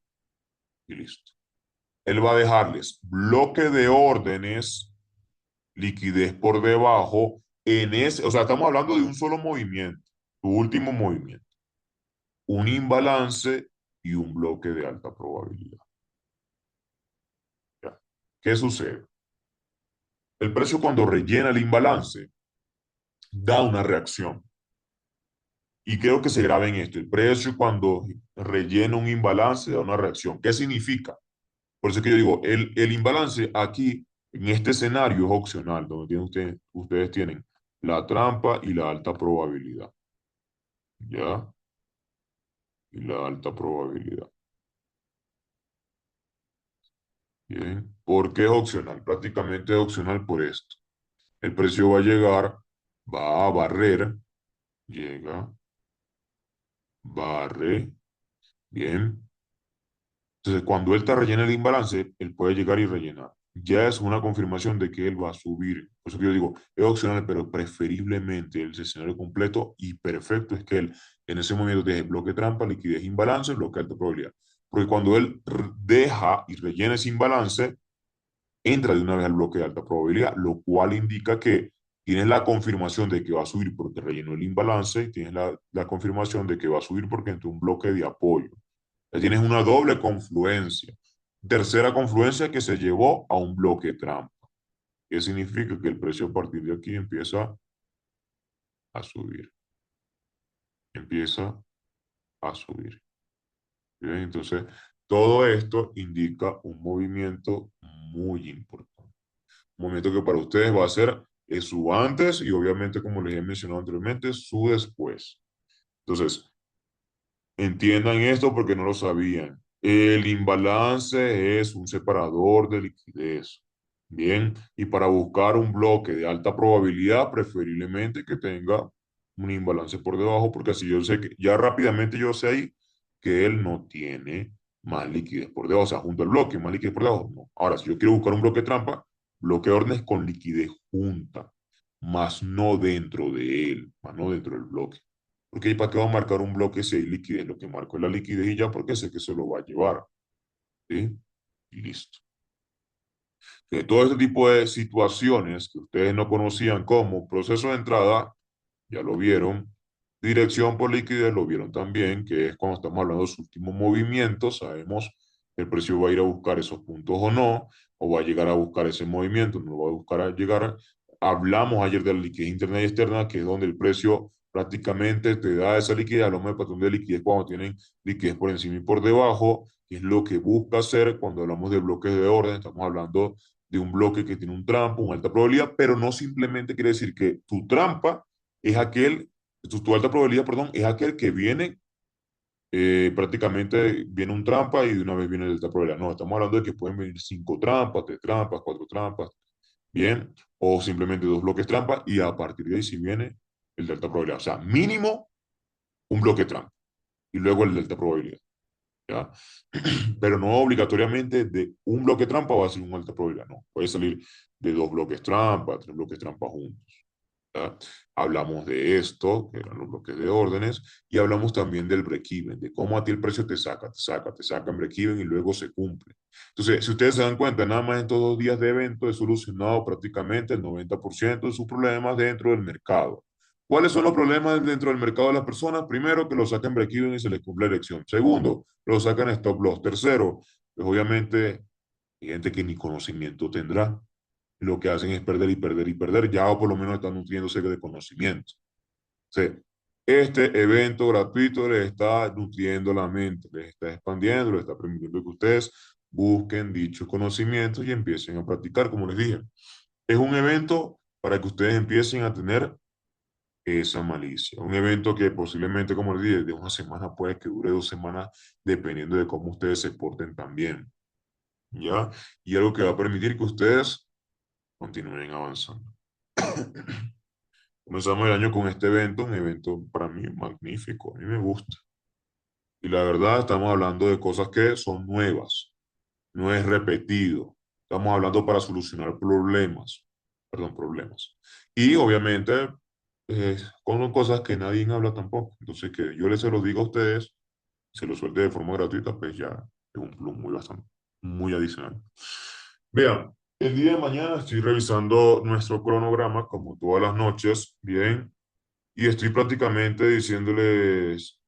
y listo. Él va a dejarles bloque de órdenes, liquidez por debajo, o sea, estamos hablando de un solo movimiento, tu último movimiento, un imbalance y un bloque de alta probabilidad. ¿Ya? ¿Qué sucede? El precio cuando rellena el imbalance da una reacción. Y creo que se grabe en esto. El precio cuando rellena un imbalance da una reacción. ¿Qué significa? Por eso es que yo digo, el imbalance aquí, en este escenario, es opcional, donde ustedes tienen la trampa y la alta probabilidad. ¿Ya? y la alta probabilidad. Bien, ¿por qué es opcional? Prácticamente es opcional por esto. El precio va a llegar, va a barrer, llega, barre, bien. Entonces, cuando él te rellena el imbalance, él puede llegar y rellenar. Ya es una confirmación de que él va a subir. Por eso que yo digo, es opcional, pero preferiblemente el escenario completo y perfecto es que él en ese momento deje bloque trampa, liquidez imbalance, bloque alta probabilidad. Porque cuando él deja y rellena ese imbalance, entra de una vez al bloque de alta probabilidad, lo cual indica que tienes la confirmación de que va a subir porque rellenó el imbalance y tienes la confirmación de que va a subir porque entró un bloque de apoyo. Ya tienes una doble confluencia. Tercera confluencia que se llevó a un bloque trampa. ¿Qué significa? Que el precio a partir de aquí empieza a subir. Empieza a subir. ¿Bien? Entonces, todo esto indica un movimiento muy importante. Un movimiento que para ustedes va a ser su antes y obviamente, como les he mencionado anteriormente, su después. Entonces, entiendan esto porque no lo sabían. El imbalance es un separador de liquidez. Bien, y para buscar un bloque de alta probabilidad, preferiblemente que tenga un imbalance por debajo, porque así yo sé que ya rápidamente yo sé ahí que él no tiene más liquidez por debajo, o sea, junto al bloque, más liquidez por debajo. No. Ahora, si yo quiero buscar un bloque trampa, bloque de órdenes con liquidez junta, más no dentro de él, más no dentro del bloque. Porque ¿y para qué va a marcar un bloque si hay liquidez? Lo que marco es la liquidez y ya porque sé que se lo va a llevar. ¿Sí? Y listo. De todo este tipo de situaciones que ustedes no conocían como proceso de entrada, ya lo vieron. Dirección por liquidez lo vieron también, que es cuando estamos hablando de los últimos movimientos, sabemos que el precio va a ir a buscar esos puntos o no, o va a llegar a buscar ese movimiento, no va a buscar a llegar. Hablamos ayer de la liquidez interna y externa, que es donde el precio prácticamente te da esa liquidez, hablamos del patrón de liquidez cuando tienen liquidez por encima y por debajo, que es lo que busca hacer cuando hablamos de bloques de orden, estamos hablando de un bloque que tiene un trampa, una alta probabilidad, pero no simplemente quiere decir que tu trampa es aquel, tu alta probabilidad, perdón, es aquel que viene, prácticamente viene un trampa y de una vez viene la alta probabilidad. No, estamos hablando de que pueden venir cinco trampas, tres trampas, cuatro trampas, bien, o simplemente dos bloques trampa y a partir de ahí si viene el de alta probabilidad. O sea, mínimo un bloque trampa y luego el de alta probabilidad, ¿ya? Pero no obligatoriamente de un bloque trampa va a ser una alta probabilidad, no. Puede salir de dos bloques trampa, tres bloques trampa juntos. ¿Ya? Hablamos de esto, que eran los bloques de órdenes, y hablamos también del break-even, de cómo a ti el precio te saca en break-even y luego se cumple. Entonces, si ustedes se dan cuenta, nada más en estos 2 días de evento he solucionado prácticamente el 90% de sus problemas dentro del mercado. ¿Cuáles son los problemas dentro del mercado de las personas? Primero, que lo saquen break-even y se les cumple la elección. Segundo, lo sacan stop loss. Tercero, pues obviamente hay gente que ni conocimiento tendrá, lo que hacen es perder y perder y perder, ya o por lo menos están nutriéndose de conocimiento. O sea, este evento gratuito les está nutriendo la mente, les está expandiendo, les está permitiendo que ustedes busquen dichos conocimientos y empiecen a practicar, como les dije. Es un evento para que ustedes empiecen a tener esa malicia. Un evento que posiblemente, como les dije, de una semana puede que dure 2 semanas, dependiendo de cómo ustedes se porten también. ¿Ya? Y algo que va a permitir que ustedes continúen avanzando. Comenzamos el año con este evento, un evento para mí magnífico, a mí me gusta. Y la verdad, estamos hablando de cosas que son nuevas, no es repetido. Estamos hablando para solucionar problemas, perdón, problemas. Y obviamente, con cosas que nadie habla tampoco. Entonces, que yo les se los digo a ustedes, se los suelte de forma gratuita, pues ya es un plus muy bastante, muy adicional. Vean, el día de mañana estoy revisando nuestro cronograma, como todas las noches, bien, y estoy prácticamente diciéndoles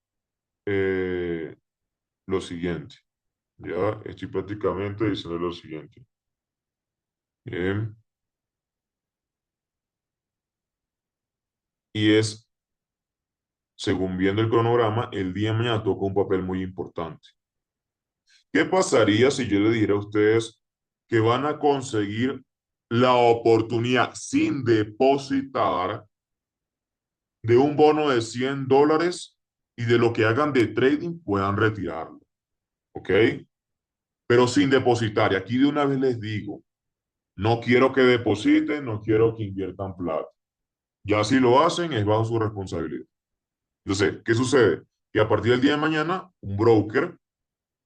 eh, lo siguiente. Ya estoy prácticamente diciéndoles lo siguiente. Bien. Y es, según viendo el cronograma, el día de mañana toca un papel muy importante. ¿Qué pasaría si yo le dijera a ustedes que van a conseguir la oportunidad sin depositar de un bono de $100 y de lo que hagan de trading puedan retirarlo, ¿ok? Pero sin depositar. Y aquí de una vez les digo, no quiero que depositen, no quiero que inviertan plata. Ya si lo hacen es bajo su responsabilidad. Entonces, ¿qué sucede? Que a partir del día de mañana, un broker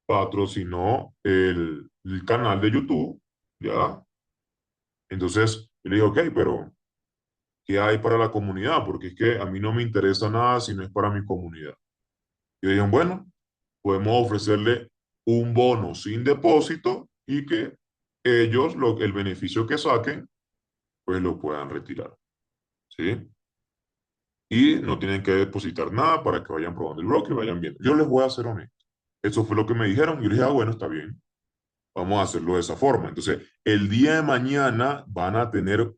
patrocinó el canal de YouTube, ¿ya? Entonces, yo le dije, ok, pero ¿qué hay para la comunidad? Porque es que a mí no me interesa nada si no es para mi comunidad. Y dijeron, bueno, podemos ofrecerle un bono sin depósito y que ellos, el beneficio que saquen, pues lo puedan retirar, ¿sí? Y no tienen que depositar nada para que vayan probando el broker y vayan viendo. Yo les voy a ser honesto. Eso fue lo que me dijeron. Y yo les dije, ah, bueno, está bien. Vamos a hacerlo de esa forma. Entonces, el día de mañana van a tener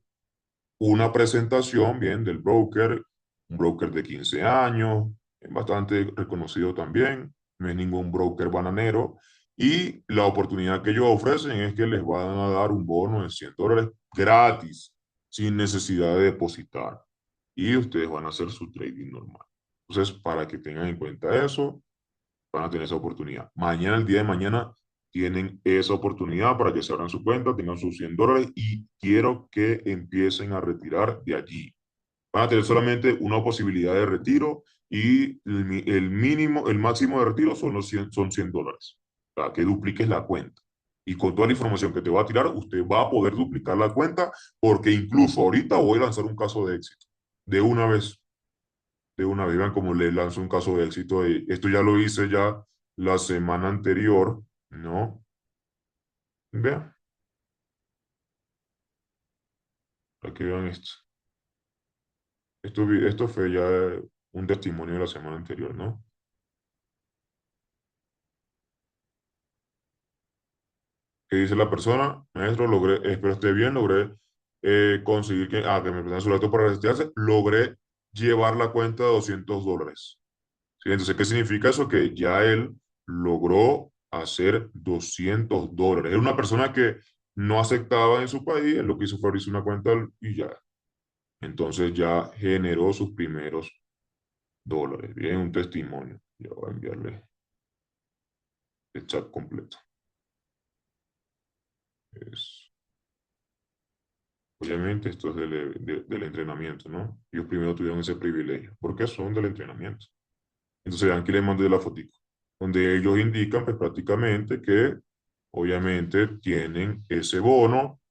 una presentación, bien, del broker, un broker de 15 años, es bastante reconocido también, no es ningún broker bananero, y la oportunidad que ellos ofrecen es que les van a dar un bono de $100 gratis, sin necesidad de depositar, y ustedes van a hacer su trading normal. Entonces, para que tengan en cuenta eso, van a tener esa oportunidad. Mañana, el día de mañana, tienen esa oportunidad para que se abran su cuenta, tengan sus $100 y quiero que empiecen a retirar de allí. Van a tener solamente una posibilidad de retiro y el mínimo, el máximo de retiro son los $100. O sea, que dupliques la cuenta. Y con toda la información que te va a tirar, usted va a poder duplicar la cuenta porque incluso ahorita voy a lanzar un caso de éxito. De una vez, de una vez, vean cómo le lanzo un caso de éxito. Esto ya lo hice ya la semana anterior, ¿no? Vean, para que vean esto. Esto fue ya un testimonio de la semana anterior, ¿no? ¿Qué dice la persona? Maestro, logré, espero esté bien, logré conseguir que me prestan su dato para registrarse, logré llevar la cuenta de $200. ¿Sí? Entonces, ¿qué significa eso? Que ya él logró hacer $200. Era una persona que no aceptaba en su país, él lo que hizo fue abrirse una cuenta y ya. Entonces ya generó sus primeros dólares. Bien, un testimonio. Ya voy a enviarle el chat completo. Es, obviamente esto es del entrenamiento, ¿no? Ellos primero tuvieron ese privilegio. ¿Por qué son del entrenamiento? Entonces, aquí les mandé la fotico, donde ellos indican pues, prácticamente que obviamente tienen ese bono,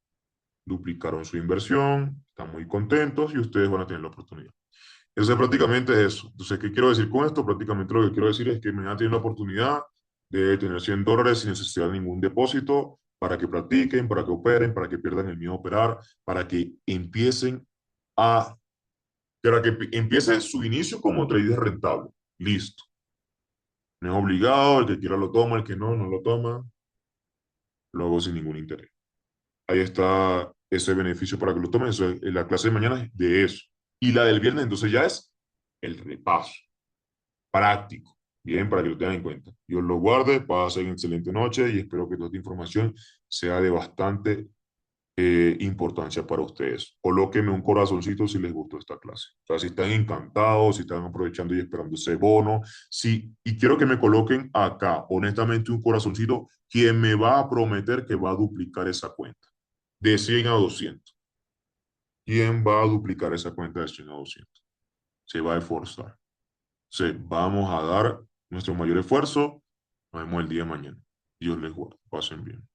duplicaron su inversión, están muy contentos y ustedes van a tener la oportunidad. Eso es prácticamente eso. Entonces, ¿qué quiero decir con esto? Prácticamente lo que quiero decir es que mañana tienen la oportunidad de tener $100 sin necesidad de ningún depósito para que practiquen, para que operen, para que pierdan el miedo a operar, para que empiecen a, para que empiece su inicio como trader rentable. Listo. No es obligado, el que quiera lo toma, el que no, no lo toma, lo hago sin ningún interés. Ahí está ese beneficio para que lo tomen. Eso es, la clase de mañana es de eso. Y la del viernes, entonces ya es el repaso práctico. Bien, para que lo tengan en cuenta. Dios lo guarde, pasen excelente noche y espero que toda esta información sea de bastante importancia para ustedes. Colóquenme un corazoncito si les gustó esta clase. O sea, si están encantados, si están aprovechando y esperando ese bono. Sí, y quiero que me coloquen acá, honestamente, un corazoncito, quien me va a prometer que va a duplicar esa cuenta de 100 a 200. ¿Quién va a duplicar esa cuenta de 100 a 200? Se va a esforzar. Sí, vamos a dar nuestro mayor esfuerzo. Nos vemos el día de mañana. Dios les guarde. Pasen bien.